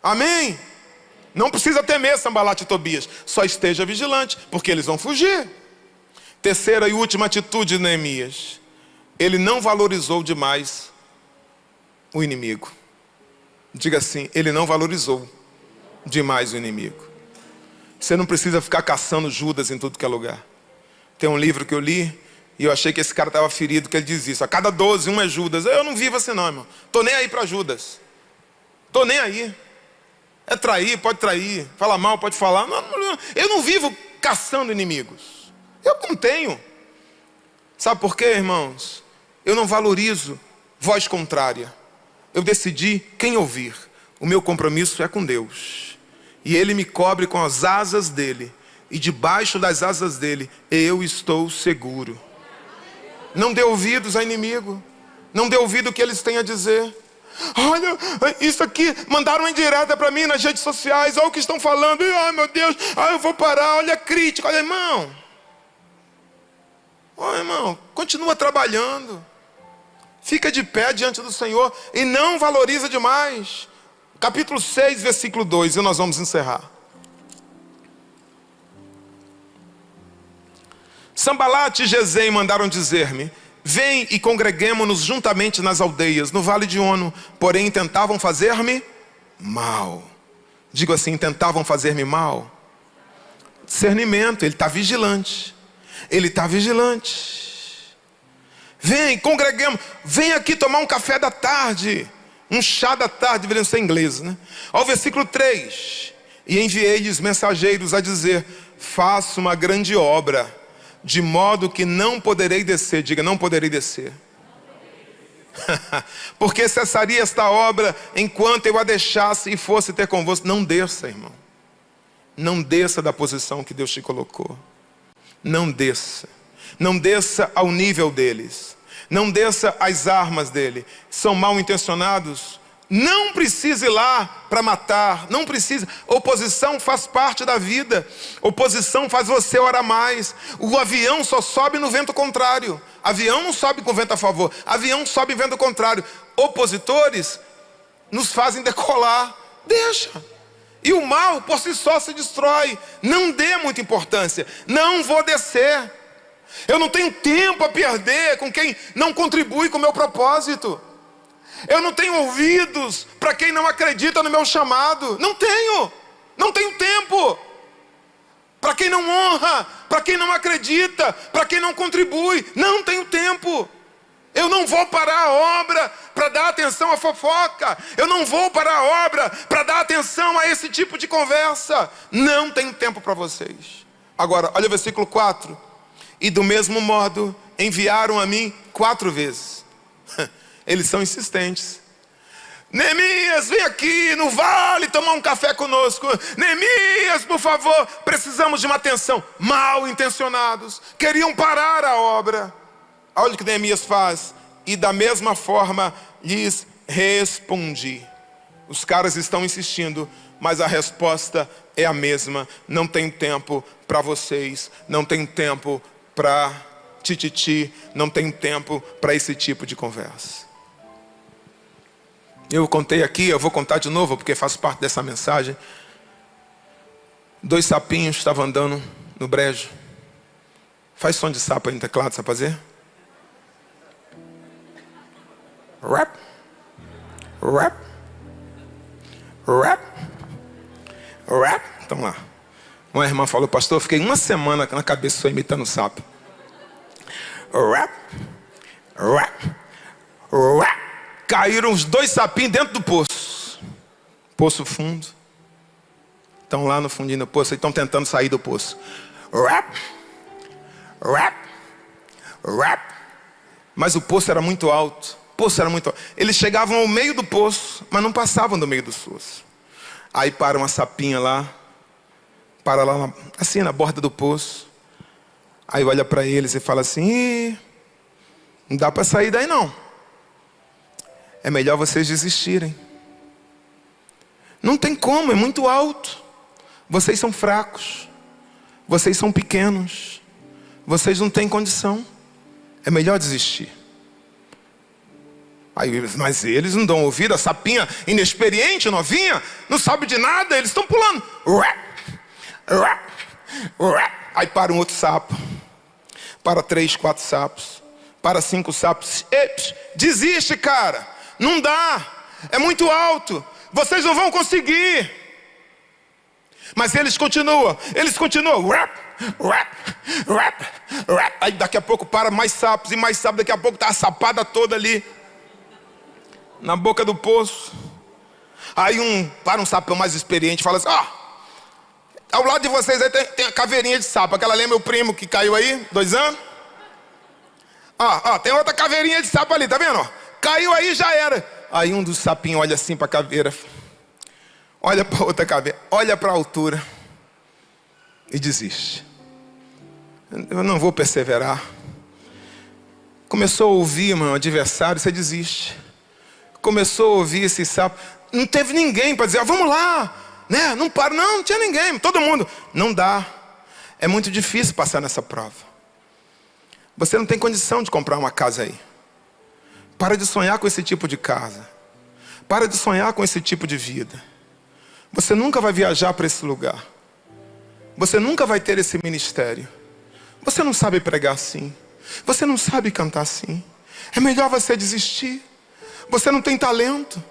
[SPEAKER 1] Amém? Não precisa temer Sambalate e Tobias. Só esteja vigilante, porque eles vão fugir. Terceira e última atitude de Neemias: ele não valorizou demais o inimigo. Diga assim: ele não valorizou demais o inimigo. Você não precisa ficar caçando Judas em tudo que é lugar. Tem um livro que eu li e eu achei que esse cara estava ferido, que ele diz isso: a cada 12, um é Judas. Eu não vivo assim não, irmão. Tô nem aí para Judas. Tô nem aí. É trair, pode trair. Fala mal, pode falar. Eu não vivo caçando inimigos. Eu não tenho. Sabe por quê, irmãos? Eu não valorizo voz contrária. Eu decidi quem ouvir. O meu compromisso é com Deus. E Ele me cobre com as asas dEle. E debaixo das asas dEle, eu estou seguro. Não dê ouvidos a inimigo. Não dê ouvido o que eles têm a dizer. Olha, isso aqui, mandaram uma indireta para mim nas redes sociais. Olha o que estão falando. Ai, meu Deus, eu vou parar. Olha a crítica. Olha, irmão. Olha, irmão, continua trabalhando. Fica de pé diante do Senhor e não valoriza demais. Capítulo 6, versículo 2, e nós vamos encerrar. Sambalate e Gesem mandaram dizer-me: vem e congreguemo-nos juntamente nas aldeias, no vale de Ono. Porém tentavam fazer-me mal. Digo assim: tentavam fazer-me mal. Discernimento, ele está vigilante. Ele está vigilante. Vem, congreguemos. Vem aqui tomar um café da tarde. Um chá da tarde, deveria ser inglês, né? Ao versículo 3. E enviei-lhes mensageiros a dizer: faço uma grande obra, de modo que não poderei descer. Diga: não poderei descer. Porque cessaria esta obra enquanto eu a deixasse e fosse ter convosco. Não desça, irmão. Não desça da posição que Deus te colocou. Não desça. Não desça ao nível deles. Não desça às armas dele. São mal intencionados. Não precisa ir lá para matar. Não precisa. Oposição faz parte da vida. Oposição faz você orar mais. O avião só sobe no vento contrário. Avião não sobe com vento a favor. Avião sobe em vento contrário. Opositores nos fazem decolar. Deixa. E o mal por si só se destrói. Não dê muita importância. Não vou descer. Eu não tenho tempo a perder com quem não contribui com o meu propósito. Eu não tenho ouvidos para quem não acredita no meu chamado. Não tenho. Não tenho tempo. Para quem não honra, para quem não acredita, para quem não contribui. Não tenho tempo. Eu não vou parar a obra para dar atenção à fofoca. Eu não vou parar a obra para dar atenção a esse tipo de conversa. Não tem tempo para vocês. Agora, olha o versículo 4. E do mesmo modo, enviaram a mim 4 vezes. Eles são insistentes. Neemias, vem aqui no vale tomar um café conosco. Neemias, por favor, precisamos de uma atenção. Mal intencionados, queriam parar a obra. Olha o que Neemias faz. E da mesma forma lhes respondi. Os caras estão insistindo, mas a resposta é a mesma. Não tem tempo para vocês. Não tem tempo para tititi. Não tem tempo para esse tipo de conversa. Eu contei aqui, eu vou contar de novo, porque faz parte dessa mensagem. 2 sapinhos estavam andando no brejo. Faz som de sapo aí no teclado, sabe fazer? Rap, rap, rap, rap. Então lá. Uma irmã falou, pastor, eu fiquei uma semana na cabeça só imitando sapo. Rap, rap, rap. Caíram os 2 sapinhos dentro do poço. Poço fundo. Estão lá no fundinho do poço e estão tentando sair do poço. Rap, rap, rap. Mas o poço era muito alto. Eles chegavam ao meio do poço, mas não passavam do meio do poço. Aí para uma sapinha lá. Para lá, assim na borda do poço. Aí olha para eles e fala assim, não dá para sair daí não. É melhor vocês desistirem. Não tem como, é muito alto. Vocês são fracos. Vocês são pequenos. Vocês não têm condição. É melhor desistir. Aí, mas eles não dão ouvido. A sapinha inexperiente, novinha, não sabe de nada. Eles estão pulando. Aí para um outro sapo. Para 3, 4 sapos. Para 5 sapos. Eps, desiste, cara. Não dá, é muito alto, vocês não vão conseguir. Mas eles continuam, rap, rap, rap, rap. Aí daqui a pouco para mais sapos e mais sapos. Daqui a pouco está a sapada toda ali na boca do poço. Aí para um sapão mais experiente, fala assim, ao lado de vocês aí tem a caveirinha de sapo. Aquela ali é meu primo que caiu aí, 2 anos. Tem outra caveirinha de sapo ali, tá vendo? Caiu aí, já era. Aí um dos sapinhos olha assim para a caveira. Olha para outra caveira. Olha para a altura. E desiste. Eu não vou perseverar. Começou a ouvir, meu adversário, você desiste. Começou a ouvir esse sapo. Não teve ninguém para dizer, vamos lá. Né? Não para, não tinha ninguém. Todo mundo. Não dá. É muito difícil passar nessa prova. Você não tem condição de comprar uma casa aí. Para de sonhar com esse tipo de casa. Para de sonhar com esse tipo de vida. Você nunca vai viajar para esse lugar. Você nunca vai ter esse ministério. Você não sabe pregar assim. Você não sabe cantar assim. É melhor você desistir. Você não tem talento.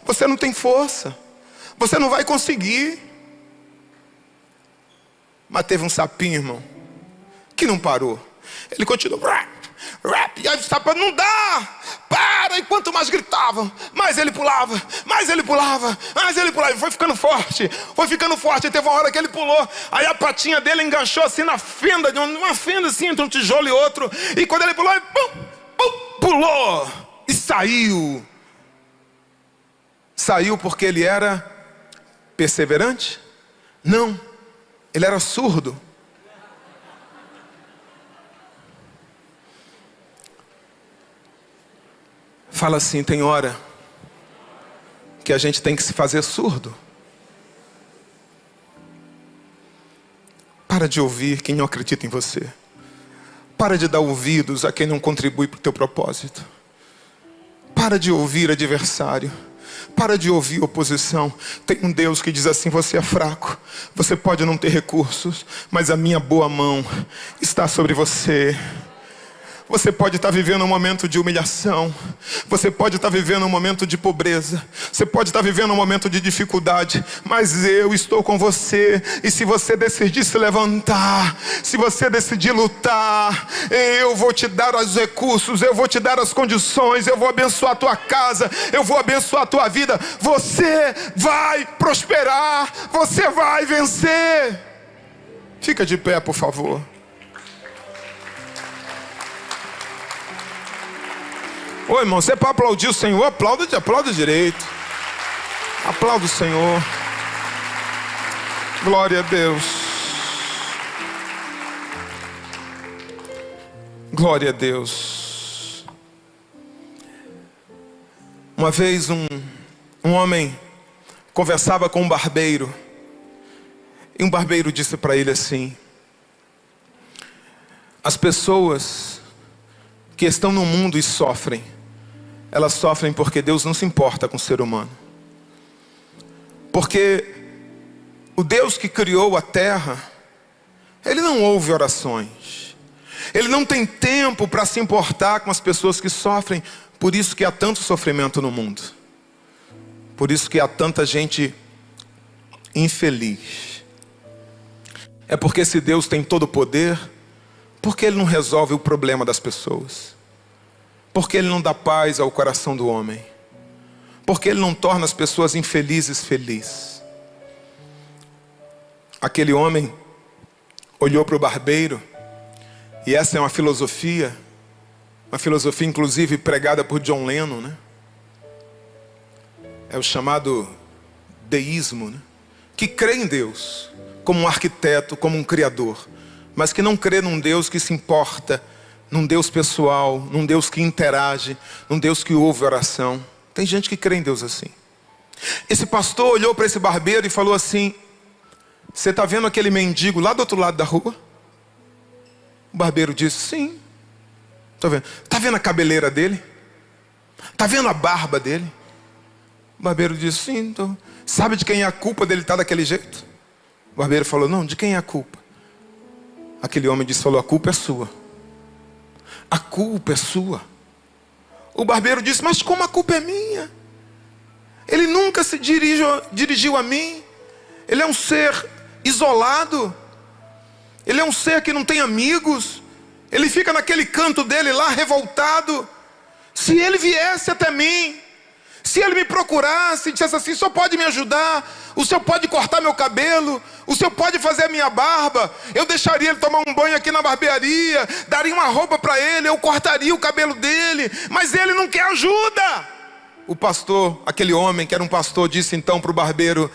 [SPEAKER 1] Você não tem força. Você não vai conseguir. Mas teve um sapinho, irmão, que não parou. Ele continuou. Rap, e aí o sapo, não dá, para. E quanto mais gritavam, mais ele pulava, mais ele pulava, mais ele pulava. E foi ficando forte, e teve uma hora que ele pulou. Aí a patinha dele enganchou assim na fenda, uma fenda assim entre um tijolo e outro. E quando ele pulou, ele pulou e saiu. Saiu porque ele era perseverante? Não, ele era surdo. Fala assim, tem hora que a gente tem que se fazer surdo. Para de ouvir quem não acredita em você. Para de dar ouvidos a quem não contribui para o teu propósito. Para de ouvir adversário. Para de ouvir oposição. Tem um Deus que diz assim, você é fraco. Você pode não ter recursos, mas a minha boa mão está sobre você. Você pode estar vivendo um momento de humilhação. Você pode estar vivendo um momento de pobreza. Você pode estar vivendo um momento de dificuldade. Mas eu estou com você. E se você decidir se levantar, se você decidir lutar, eu vou te dar os recursos, eu vou te dar as condições, eu vou abençoar a tua casa, eu vou abençoar a tua vida. Você vai prosperar. Você vai vencer. Fica de pé, por favor. Ô irmão, você é para aplaudir o Senhor, aplauda direito. Aplauda o Senhor. Glória a Deus. Glória a Deus. Uma vez um homem conversava com um barbeiro. E um barbeiro disse para ele assim: as pessoas que estão no mundo e sofrem, elas sofrem porque Deus não se importa com o ser humano. Porque o Deus que criou a terra, Ele não ouve orações. Ele não tem tempo para se importar com as pessoas que sofrem. Por isso que há tanto sofrimento no mundo. Por isso que há tanta gente infeliz. É porque se Deus tem todo o poder, por que Ele não resolve o problema das pessoas? Por que Ele não dá paz ao coração do homem? Por que Ele não torna as pessoas infelizes felizes? Aquele homem olhou para o barbeiro, e essa é uma filosofia inclusive pregada por John Lennon, né? É o chamado deísmo, né? Que crê em Deus como um arquiteto, como um criador, mas que não crê num Deus que se importa, num Deus pessoal, num Deus que interage, num Deus que ouve oração. Tem gente que crê em Deus assim. Esse pastor olhou para esse barbeiro e falou assim: você está vendo aquele mendigo lá do outro lado da rua? O barbeiro disse: sim, estou vendo. Está vendo a cabeleira dele? Está vendo a barba dele? O barbeiro disse: sim, tô. Sabe de quem é a culpa dele estar daquele jeito? O barbeiro falou: não, de quem é a culpa? Aquele homem falou: a culpa é sua. A culpa é sua. O barbeiro disse: mas como a culpa é minha? Ele nunca se dirigiu a mim. Ele é um ser isolado. Ele é um ser que não tem amigos. Ele fica naquele canto dele lá, revoltado. Se ele viesse até mim, se ele me procurasse e dissesse assim: o senhor pode me ajudar? O senhor pode cortar meu cabelo? O senhor pode fazer a minha barba? Eu deixaria ele tomar um banho aqui na barbearia, daria uma roupa para ele, eu cortaria o cabelo dele. Mas ele não quer ajuda. O pastor, aquele homem que era um pastor, disse então para o barbeiro: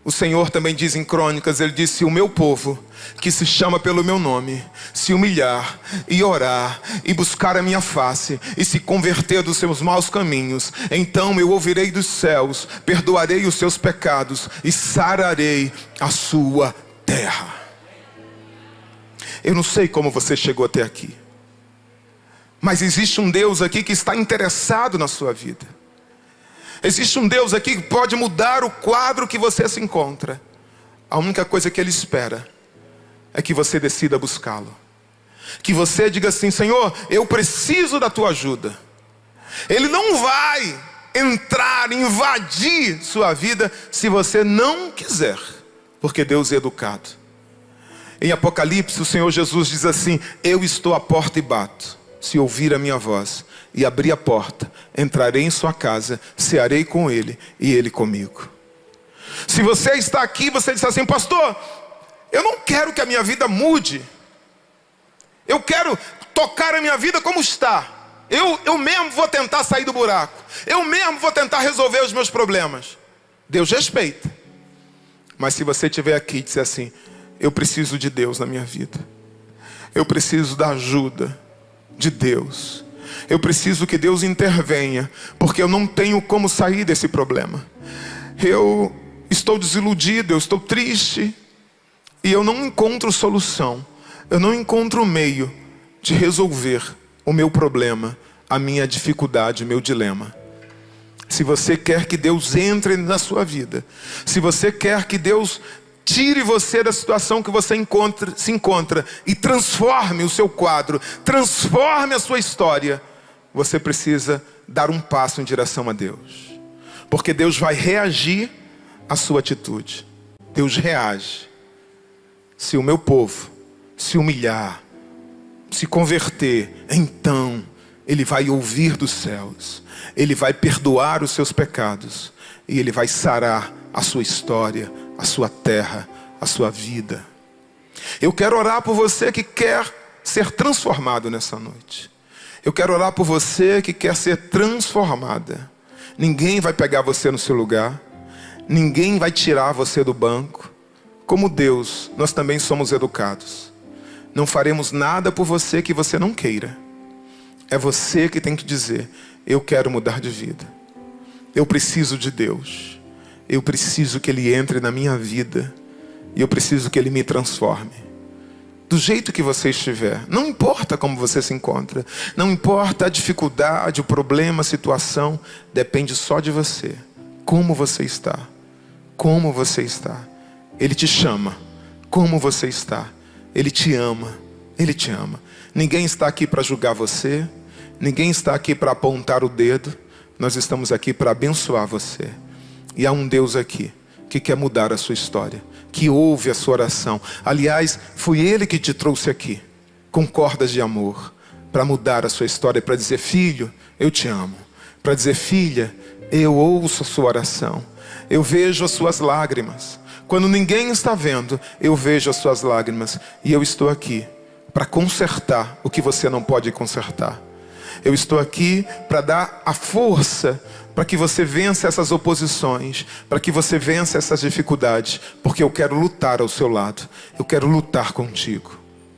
[SPEAKER 1] o Senhor também diz em Crônicas, Ele disse: o meu povo, que se chama pelo meu nome, se humilhar e orar e buscar a minha face e se converter dos seus maus caminhos, então eu ouvirei dos céus, perdoarei os seus pecados e sararei a sua terra. Eu não sei como você chegou até aqui, mas existe um Deus aqui que está interessado na sua vida. Existe um Deus aqui que pode mudar o quadro que você se encontra. A única coisa que Ele espera é que você decida buscá-lo. Que você diga assim: Senhor, eu preciso da tua ajuda. Ele não vai entrar, invadir sua vida se você não quiser, porque Deus é educado. Em Apocalipse o Senhor Jesus diz assim: eu estou à porta e bato. Se ouvir a minha voz e abrir a porta, entrarei em sua casa, cearei com ele e ele comigo. Se você está aqui, você diz assim: pastor, eu não quero que a minha vida mude. Eu quero tocar a minha vida como está. Eu mesmo vou tentar sair do buraco. Eu mesmo vou tentar resolver os meus problemas. Deus respeita. Mas se você estiver aqui e disser assim: eu preciso de Deus na minha vida. Eu preciso da ajuda de Deus. Eu preciso que Deus intervenha, porque eu não tenho como sair desse problema. Eu estou desiludido, eu estou triste, e eu não encontro solução. Eu não encontro meio de resolver o meu problema, a minha dificuldade, o meu dilema. Se você quer que Deus entre na sua vida, se você quer que Deus tire você da situação que você se encontra e transforme o seu quadro, transforme a sua história, você precisa dar um passo em direção a Deus. Porque Deus vai reagir à sua atitude. Deus reage. Se o meu povo se humilhar, se converter, então Ele vai ouvir dos céus. Ele vai perdoar os seus pecados. E Ele vai sarar a sua história, a sua terra, a sua vida. Eu quero orar por você que quer ser transformado nessa noite. Eu quero orar por você que quer ser transformada. Ninguém vai pegar você no seu lugar. Ninguém vai tirar você do banco. Como Deus, nós também somos educados. Não faremos nada por você que você não queira. É você que tem que dizer: eu quero mudar de vida. Eu preciso de Deus. Eu preciso que Ele entre na minha vida. E eu preciso que Ele me transforme. Do jeito que você estiver. Não importa como você se encontra. Não importa a dificuldade, o problema, a situação. Depende só de você. Como você está. Como você está. Ele te chama. Como você está. Ele te ama. Ele te ama. Ninguém está aqui para julgar você. Ninguém está aqui para apontar o dedo. Nós estamos aqui para abençoar você. E há um Deus aqui que quer mudar a sua história, que ouve a sua oração. Aliás, foi Ele que te trouxe aqui, com cordas de amor, para mudar a sua história, para dizer: filho, eu te amo. Para dizer: filha, eu ouço a sua oração. Eu vejo as suas lágrimas. Quando ninguém está vendo, eu vejo as suas lágrimas. E eu estou aqui para consertar o que você não pode consertar. Eu estou aqui para dar a força para que você vença essas oposições, para que você vença essas dificuldades, porque eu quero lutar ao seu lado, eu quero lutar contigo.